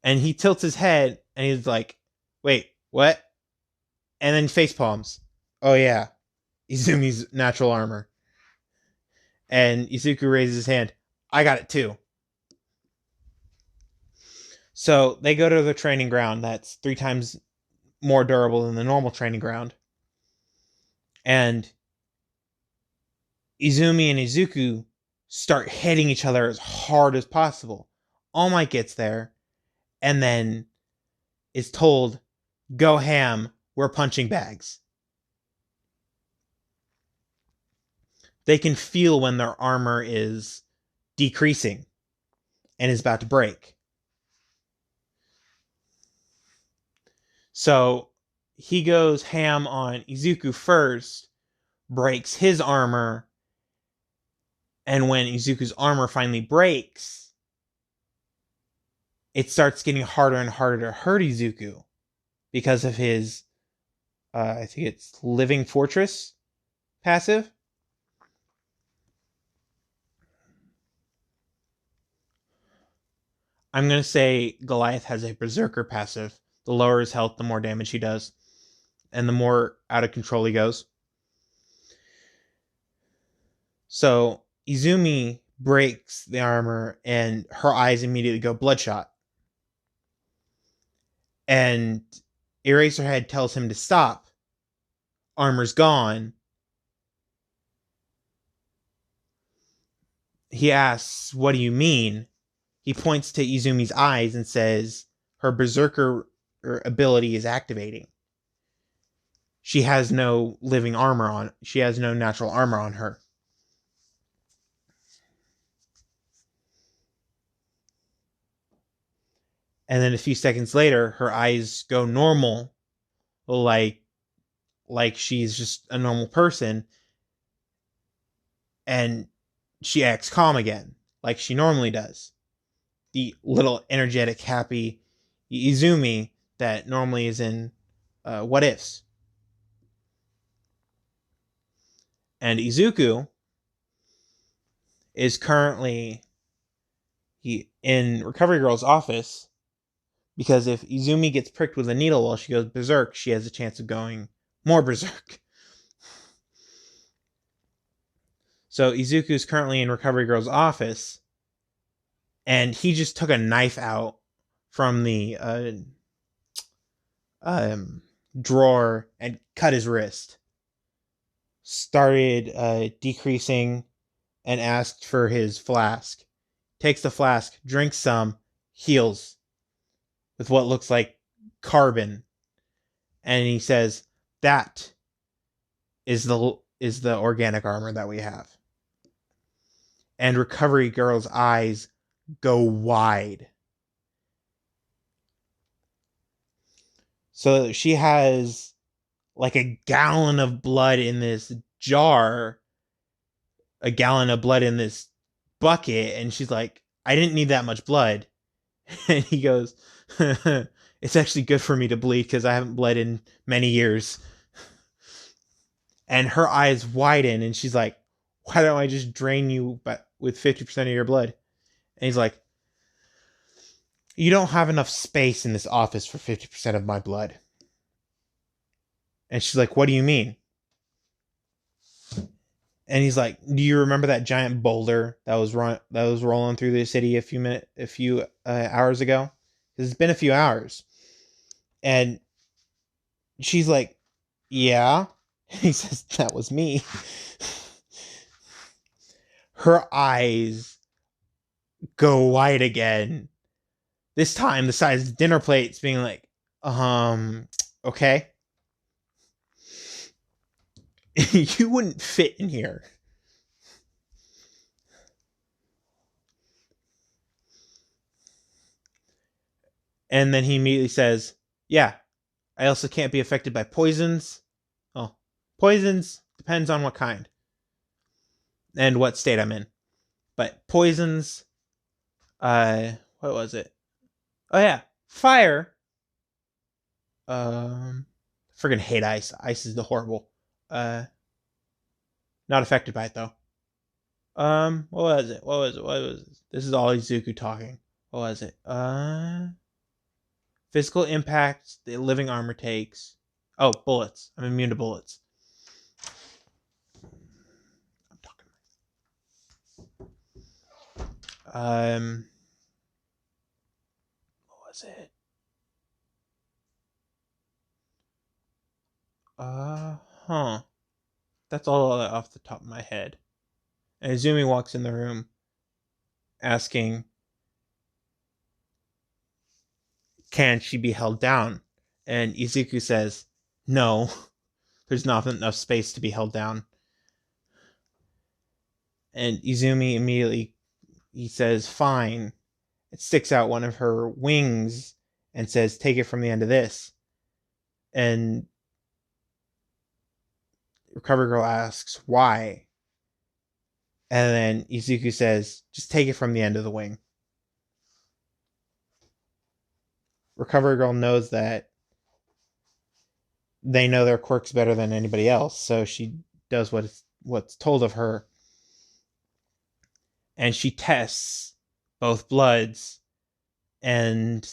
[SPEAKER 1] and he tilts his head, and he's like, "Wait, what?" And then face palms. Oh yeah, Izumi's natural armor. And Izuku raises his hand. I got it too. So they go to the training ground that's 3 times more durable than the normal training ground. And Izumi and Izuku start hitting each other as hard as possible. All Might gets there and then is told, "Go ham, we're punching bags." They can feel when their armor is decreasing and is about to break. So he goes ham on Izuku first, breaks his armor, and when Izuku's armor finally breaks, it starts getting harder and harder to hurt Izuku because of his, I think it's Living Fortress passive. I'm going to say Goliath has a Berserker passive. The lower his health, the more damage he does, and the more out of control he goes. So Izumi breaks the armor, and her eyes immediately go bloodshot. And Eraserhead tells him to stop. Armor's gone. He asks, "What do you mean?" He points to Izumi's eyes and says her Berserker ability is activating. She has no living armor on. She has no natural armor on her. And then a few seconds later, her eyes go normal, like she's just a normal person, and she acts calm again, like she normally does. The little energetic, happy Izumi that normally is in What Ifs. And Izuku is currently in Recovery Girl's office, because if Izumi gets pricked with a needle while she goes berserk, she has a chance of going more berserk. So Izuku is currently in Recovery Girl's office, and he just took a knife out from the drawer and cut his wrist. Started decreasing and asked for his flask. Takes the flask, drinks some, heals with what looks like carbon, and he says, "That is the organic armor that we have." And Recovery Girl's eyes go wide. So she has like a gallon of blood in this jar, a gallon of blood in this bucket, and she's like, "I didn't need that much blood." And he goes, "It's actually good for me to bleed because I haven't bled in many years." And her eyes widen, and she's like, "Why don't I just drain you with 50% of your blood?" And he's like, "You don't have enough space in this office for 50% of my blood." And she's like, "What do you mean?" And he's like, "Do you remember that giant boulder that was rolling through the city a few hours ago? Because it's been a few hours." And she's like, "Yeah." He says, "That was me." Her eyes go wide again. This time, the size of dinner plates, being like, okay. You wouldn't fit in here." And then he immediately says, "Yeah, I also can't be affected by poisons." Oh, poisons depends on what kind and what state I'm in. But poisons, what was it? Oh yeah, fire. Friggin' hate ice. Ice is the horrible. Uh, Not affected by it though. What was it? What was it? This is all Izuku talking. What was it? Physical impact the living armor takes. Oh, bullets. I'm immune to bullets. I'm talking. What was it? Huh. That's all off the top of my head. And Izumi walks in the room asking, can she be held down? And Izuku says, no, there's not enough space to be held down. And Izumi immediately, he says, fine. It sticks out one of her wings and says, take it from the end of this. And Recover Girl asks, why? And then Izuku says, just take it from the end of the wing. Recover Girl knows that they know their quirks better than anybody else, so she does what's told of her. And she tests both bloods, and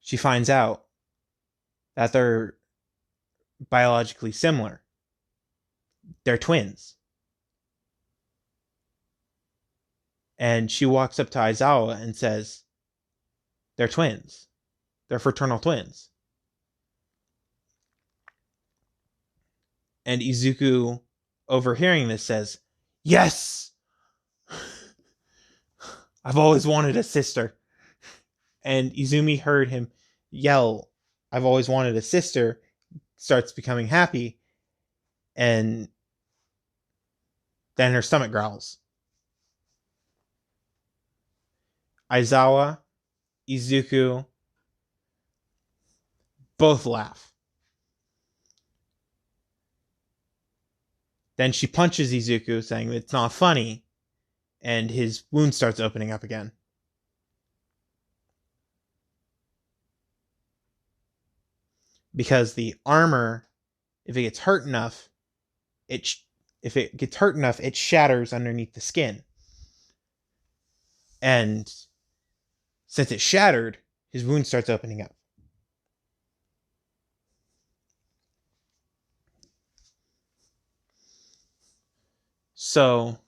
[SPEAKER 1] she finds out that they're biologically similar. They're twins. And she walks up to Aizawa and says, they're twins. They're fraternal twins. And Izuku, overhearing this, says, yes! I've always wanted a sister. And Izumi heard him yell, I've always wanted a sister, starts becoming happy, and then her stomach growls. Aizawa, Izuku, both laugh. Then she punches Izuku, saying it's not funny, and his wound starts opening up again. Because the armor, if it gets hurt enough, it shatters underneath the skin. And since it shattered, his wound starts opening up. So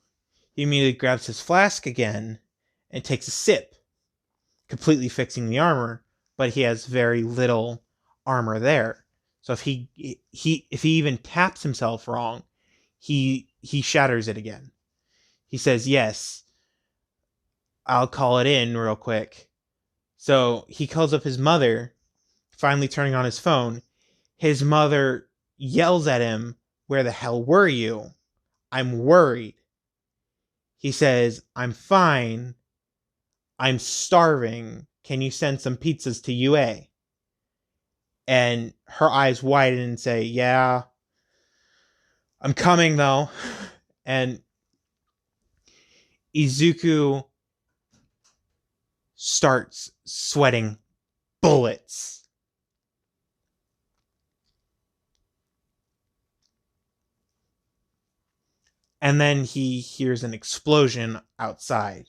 [SPEAKER 1] he immediately grabs his flask again and takes a sip, completely fixing the armor, but he has very little armor there. So if he even taps himself wrong, he shatters it again. He says, yes, I'll call it in real quick. So he calls up his mother, finally turning on his phone. His mother yells at him, where the hell were you? I'm worried. He says, I'm fine. I'm starving. Can you send some pizzas to UA? And her eyes widen and say, yeah, I'm coming though. And Izuku starts sweating bullets. And then he hears an explosion outside.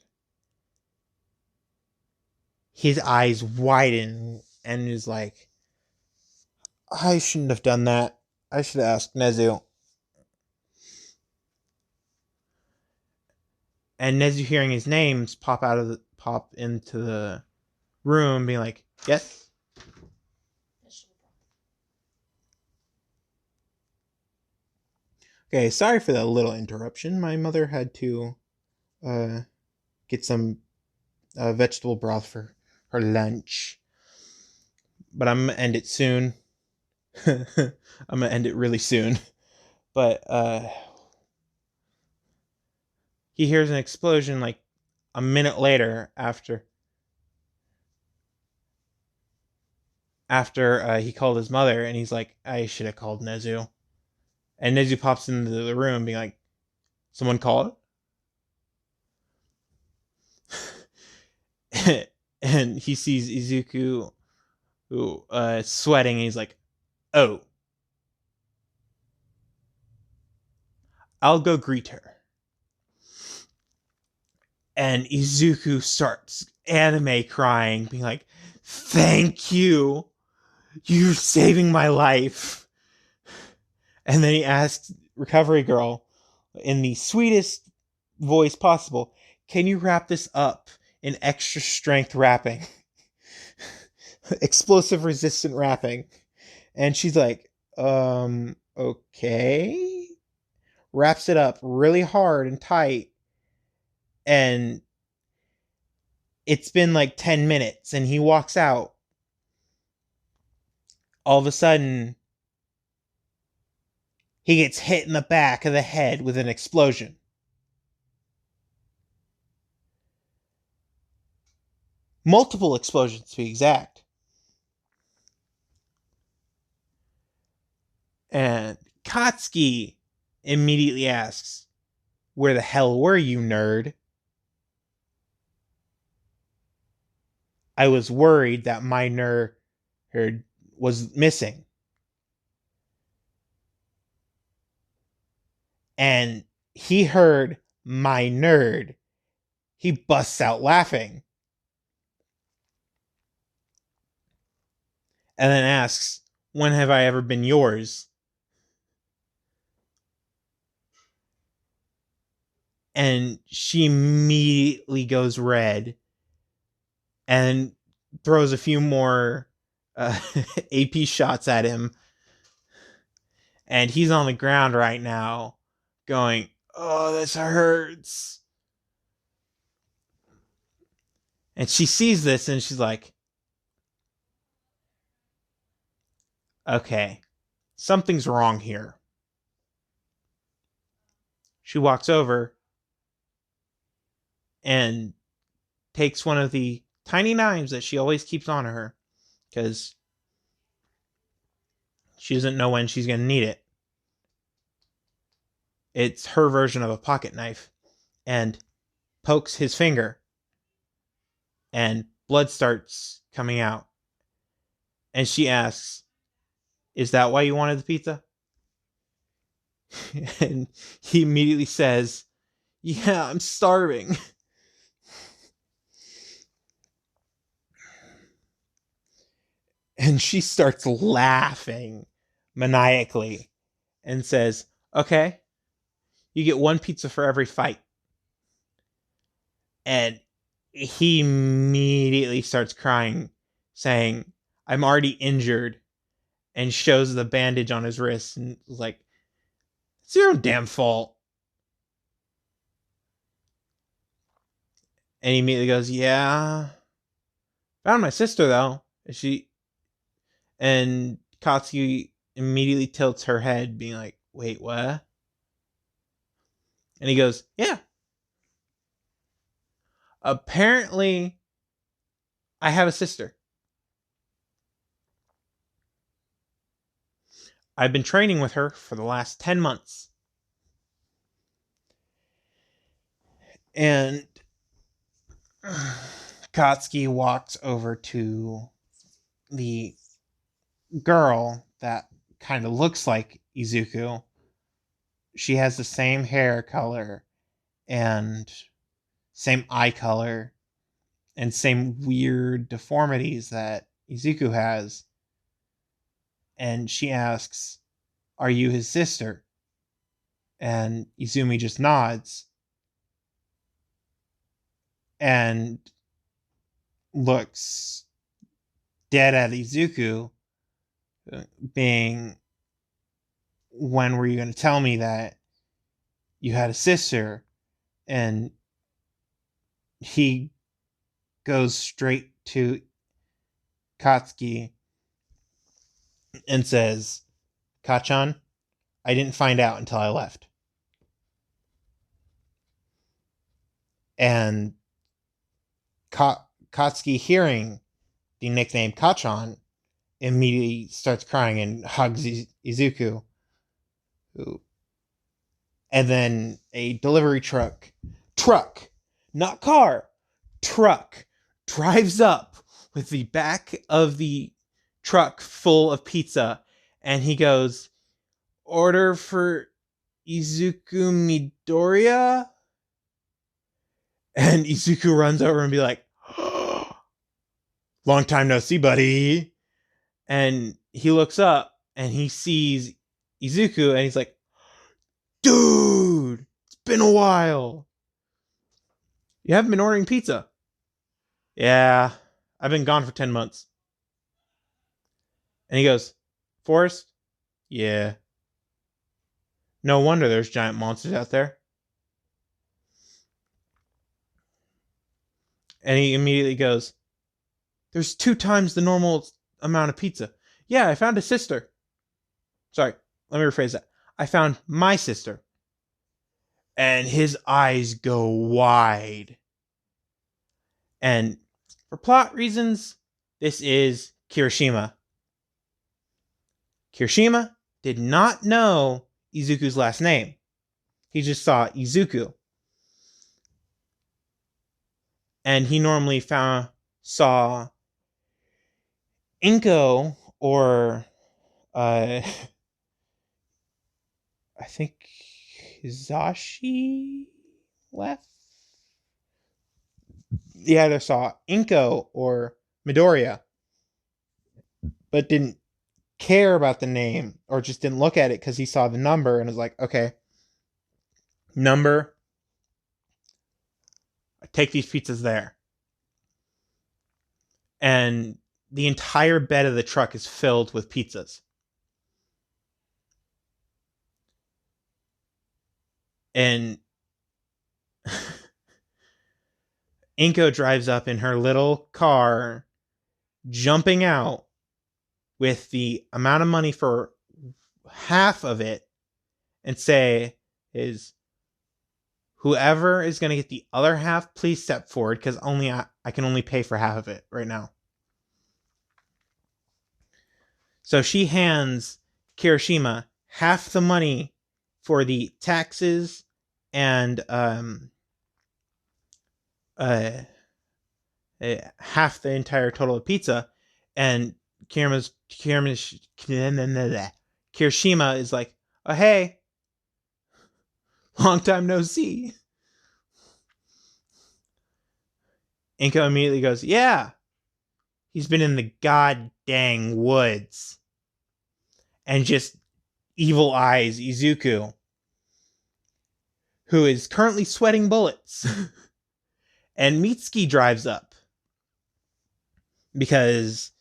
[SPEAKER 1] His eyes widen and is like, I shouldn't have done that. I should have asked Nezu. And Nezu, hearing his names, pop into the room, being like, yes? Okay, sorry for that little interruption. My mother had to get some vegetable broth for her lunch. But I'm going to end it soon. I'm going to end it really soon. But he hears an explosion like a minute later after he called his mother, and he's like, I should have called Nezu. And Nezu pops into the room being like, someone called? And he sees Izuku, who is sweating, and he's like, "Oh, I'll go greet her." And Izuku starts anime crying, being like, "Thank you. You're saving my life." And then he asks Recovery Girl in the sweetest voice possible, "Can you wrap this up in extra strength wrapping?" Explosive resistant wrapping. And she's like, okay. Wraps it up really hard and tight. And it's been like 10 minutes and he walks out. All of a sudden, he gets hit in the back of the head with an explosion. Multiple explosions, to be exact. And Katsuki immediately asks, "Where the hell were you, nerd?" "I was worried that my nerd was missing." And he heard "my nerd." He busts out laughing and then asks, "When have I ever been yours?" And she immediately goes red and throws a few more AP shots at him. And he's on the ground right now going, "Oh, this hurts." And she sees this and she's like, "Okay, something's wrong here." She walks over and takes one of the tiny knives that she always keeps on her because she doesn't know when she's going to need it. It's her version of a pocket knife, and pokes his finger, and blood starts coming out. And she asks, "Is that why you wanted the pizza?" And he immediately says, "Yeah, I'm starving." And she starts laughing maniacally and says, "Okay, you get one pizza for every fight." And he immediately starts crying, saying, "I'm already injured," and shows the bandage on his wrist and was like, "It's your own damn fault." And he immediately goes, "Yeah, found my sister though." And Katsuki immediately tilts her head, being like, "Wait, what?" And he goes, "Yeah. Apparently, I have a sister. I've been training with her for the last 10 months." And Katsuki walks over to the girl that kind of looks like Izuku. She has the same hair color and same eye color and same weird deformities that Izuku has. And she asks, "Are you his sister?" And Izumi just nods and looks dead at Izuku, being, "When were you going to tell me that you had a sister?" And he goes straight to Katsuki and says, "Kachan, I didn't find out until I left." And Katsuki, hearing the nickname Kachan, immediately starts crying and hugs Izuku. And then a delivery truck, not car, truck, drives up with the back of the truck full of pizza, and he goes, "Order for Izuku Midoriya?" And Izuku runs over and be like, "Long time no see, buddy." And he looks up and he sees Izuku and he's like, "Dude, it's been a while. You haven't been ordering pizza." "Yeah, I've been gone for 10 months. And he goes, "Forest?" "Yeah. No wonder there's giant monsters out there." And he immediately goes, "There's 2 times the normal amount of pizza." "Yeah, I found a sister." Sorry, let me rephrase that. "I found my sister." And his eyes go wide. And for plot reasons, this is Kirishima. Kirishima did not know Izuku's last name. He just saw Izuku. And he normally saw Inko or I think Hizashi left. He either saw Inko or Midoriya, but didn't care about the name or just didn't look at it because he saw the number and was like, okay, number, take these pizzas there. And the entire bed of the truck is filled with pizzas. And Inko drives up in her little car, jumping out with the amount of money for half of it, and say, "Is whoever is going to get the other half, please step forward, because I can only pay for half of it right now." So she hands Kirishima half the money for the taxes and half the entire total of pizza, and Kirishima is like, "Oh hey, long time no see." Inko immediately goes, "Yeah, he's been in the god dang woods," and just evil eyes Izuku, who is currently sweating bullets. And Mitsuki drives up because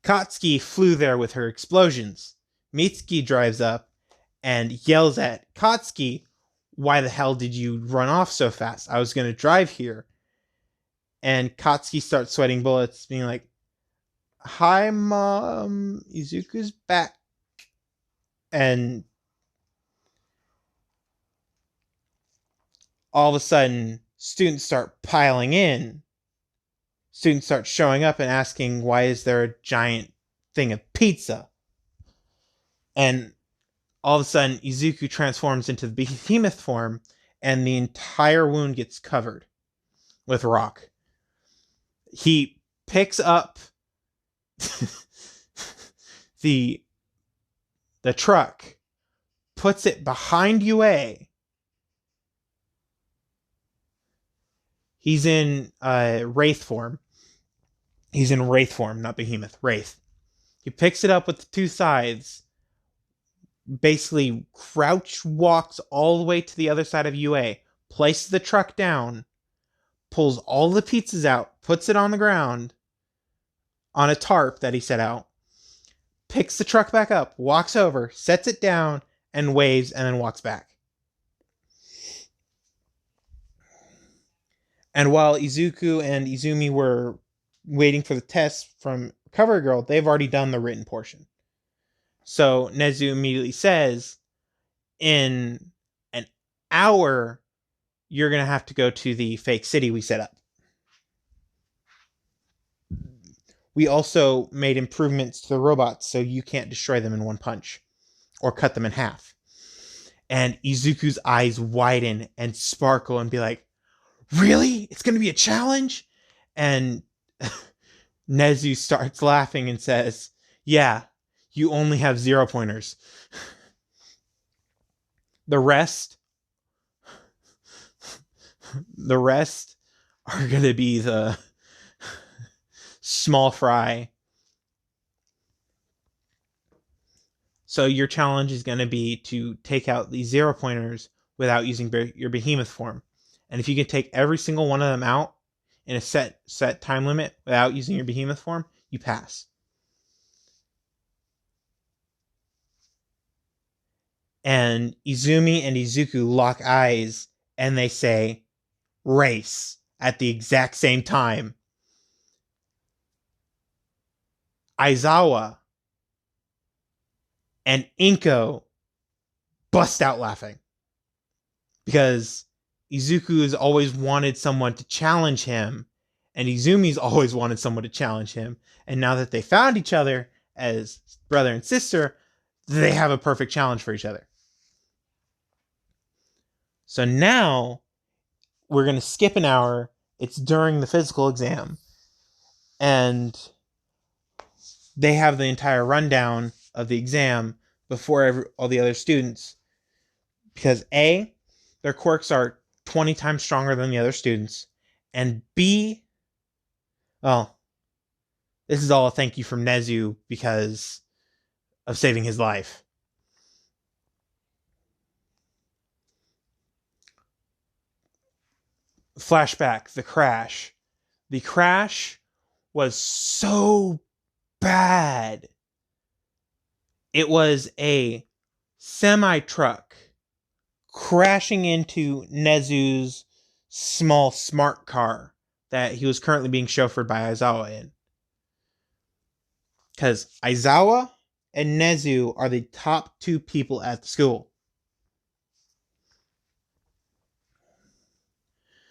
[SPEAKER 1] Katsuki flew there with her explosions. Mitsuki drives up and yells at Katsuki, "Why the hell did you run off so fast? I was going to drive here." And Katsuki starts sweating bullets, being like, "Hi, Mom, Izuku's back." And all of a sudden, students start piling in. Students start showing up and asking, "Why is there a giant thing of pizza?" And all of a sudden, Izuku transforms into the behemoth form, and the entire wound gets covered with rock. He picks up the truck, puts it behind UA. He's in Wraith form. He's in Wraith form, not Behemoth. Wraith. He picks it up with the 2 scythes, basically crouch walks all the way to the other side of UA, places the truck down, pulls all the pizzas out, puts it on the ground on a tarp that he set out, picks the truck back up, walks over, sets it down, and waves, and then walks back. And while Izuku and Izumi were waiting for the test from Cover Girl, they've already done the written portion. So Nezu immediately says, "In an hour, you're going to have to go to the fake city we set up. We also made improvements to the robots so you can't destroy them in one punch or cut them in half." And Izuku's eyes widen and sparkle and be like, "Really? It's going to be a challenge?" And Nezu starts laughing and says, "Yeah, you only have 0-pointers. The rest, the rest are gonna be the small fry. So your challenge is gonna be to take out these 0-pointers without using your behemoth form. And if you can take every single one of them out in a set time limit without using your behemoth form, you pass." And Izumi and Izuku lock eyes and they say, "Race," at the exact same time. Aizawa and Inko bust out laughing because Izuku has always wanted someone to challenge him, and Izumi's always wanted someone to challenge him. And now that they found each other as brother and sister, they have a perfect challenge for each other. So now we're going to skip an hour. It's during the physical exam, and they have the entire rundown of the exam before all the other students. Because A, their quirks are 20 times stronger than the other students, and B, well, this is all a thank you from Nezu because of saving his life. Flashback, the crash. The crash was so bad. It was a semi-truck crashing into Nezu's small smart car that he was currently being chauffeured by Aizawa in. Because Aizawa and Nezu are the top 2 people at the school.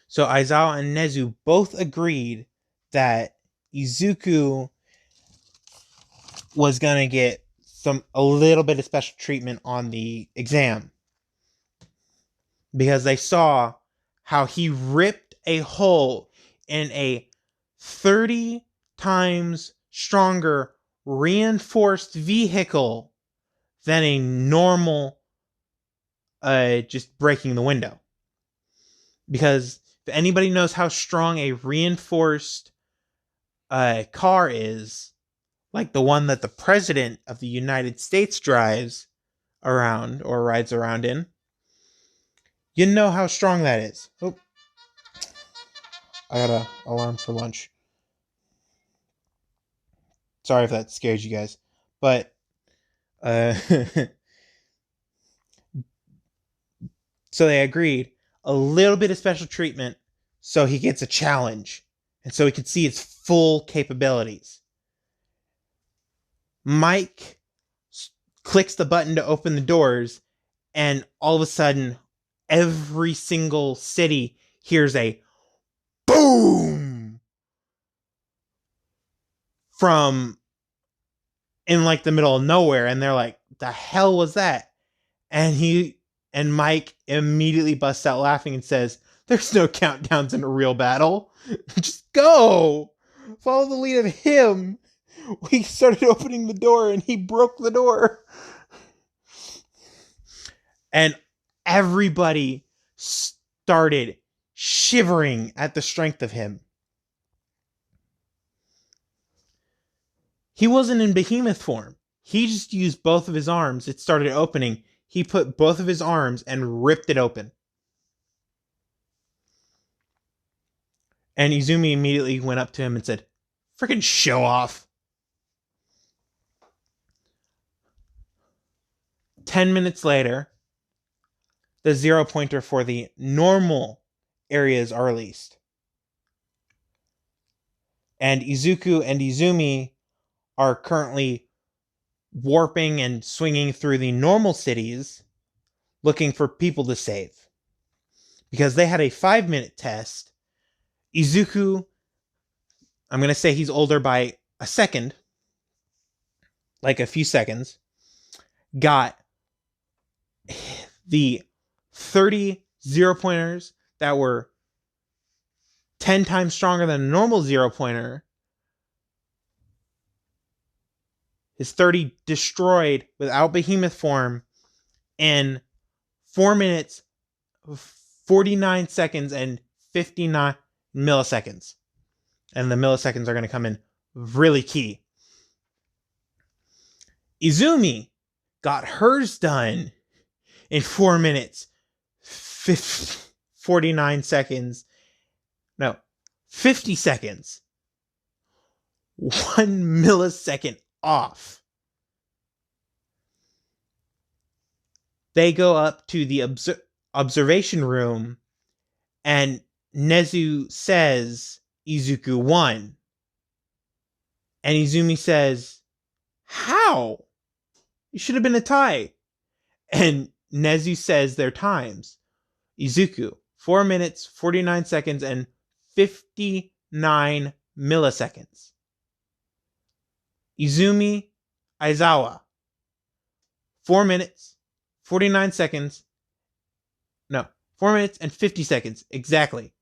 [SPEAKER 1] So Aizawa and Nezu both agreed that Izuku was going to get a little bit of special treatment on the exam. Because they saw how he ripped a hole in a 30 times stronger reinforced vehicle than a normal just breaking the window. Because if anybody knows how strong a reinforced car is, like the one that the President of the United States drives around or rides around in, you know how strong that is. Oh, I got an alarm for lunch. Sorry if that scares you guys. But so they agreed a little bit of special treatment so he gets a challenge and so he can see his full capabilities. Mike clicks the button to open the doors, and all of a sudden every single city hears a boom from in like the middle of nowhere, and they're like, "The hell was that?" And Mike immediately busts out laughing and says, "There's no countdowns in a real battle. Just go. Follow the lead of him." We started opening the door and he broke the door. And everybody started shivering at the strength of him. He wasn't in behemoth form. He just used both of his arms. It started opening. He put both of his arms and ripped it open. And Izumi immediately went up to him and said, "Freaking show off." 10 minutes later, the 0-pointer for the normal areas are released. And Izuku and Izumi are currently warping and swinging through the normal cities looking for people to save. Because they had a 5-minute test. Izuku, I'm going to say he's older by a second, like a few seconds, got the 30 0-pointers that were 10 times stronger than a normal 0-pointer his 30 destroyed without behemoth form in 4 minutes, 49 seconds, and 59 milliseconds. And the milliseconds are going to come in really key. Izumi got hers done in 4 minutes, 49 seconds. No, 50 seconds. 1 millisecond off. They go up to the observation room, and Nezu says Izuku won. And Izumi says, how? It should have been a tie. And Nezu says their times. Izuku, 4 minutes, 49 seconds, and 59 milliseconds. Izumi Aizawa, 4 minutes, 49 seconds. No, 4 minutes and 50 seconds, exactly.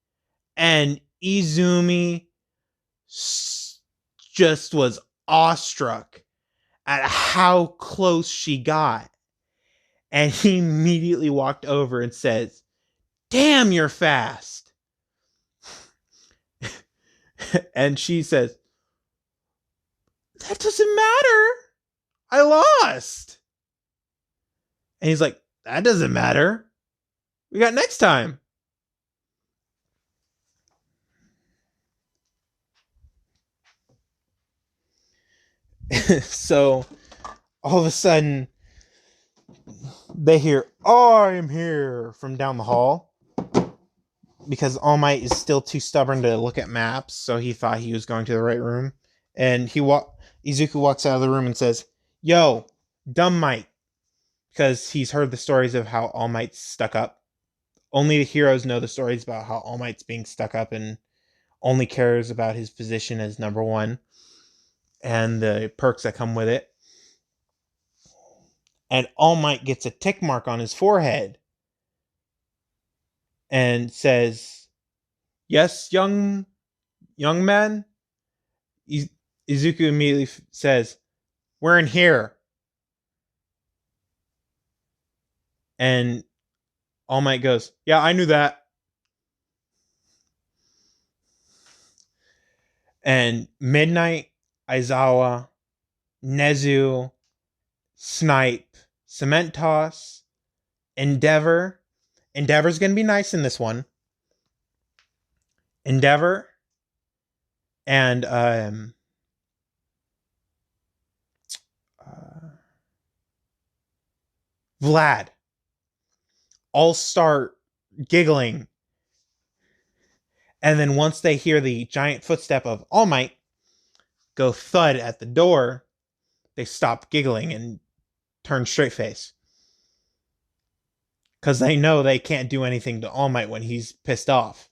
[SPEAKER 1] And Izumi just was awestruck at how close she got. And he immediately walked over and says, damn, you're fast. And she says, that doesn't matter. I lost. And he's like, that doesn't matter. We got next time. So all of a sudden they hear, I'm here, from down the hall, because All Might is still too stubborn to look at maps, so he thought he was going to the right room. And Izuku walks out of the room and says, yo, dumb Might, because he's heard the stories of how All Might's stuck up. Only the heroes know the stories about how All Might's being stuck up and only cares about his position as number one and the perks that come with it. And All Might gets a tick mark on his forehead and says, yes, young man? Izuku immediately says, we're in here. And All Might goes, yeah, I knew that. And Midnight, Aizawa, Nezu, Snipe, Cement Toss, Endeavor. Endeavor's going to be nice in this one. Endeavor and Vlad all start giggling. And then once they hear the giant footstep of All Might go thud at the door, they stop giggling and turn straight face. Because they know they can't do anything to All Might when he's pissed off.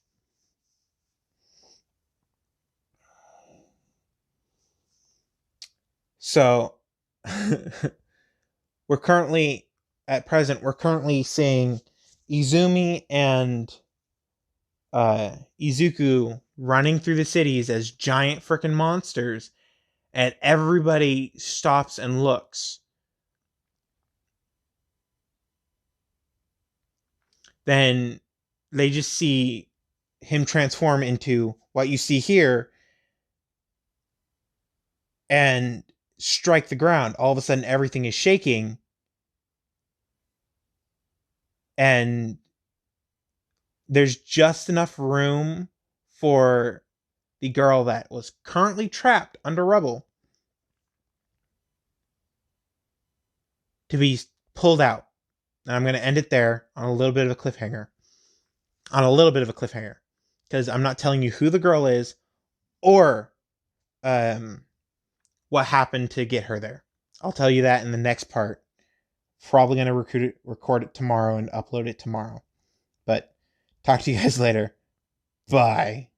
[SPEAKER 1] So, we're currently seeing Izumi and Izuku running through the cities as giant freaking monsters, and everybody stops and looks. Then they just see him transform into what you see here and strike the ground. All of a sudden, everything is shaking. And there's just enough room for the girl that was currently trapped under rubble to be pulled out. And I'm going to end it there on a little bit of a cliffhanger. Because I'm not telling you who the girl is or what happened to get her there. I'll tell you that in the next part. Probably going to record it tomorrow and upload it tomorrow. But talk to you guys later. Bye.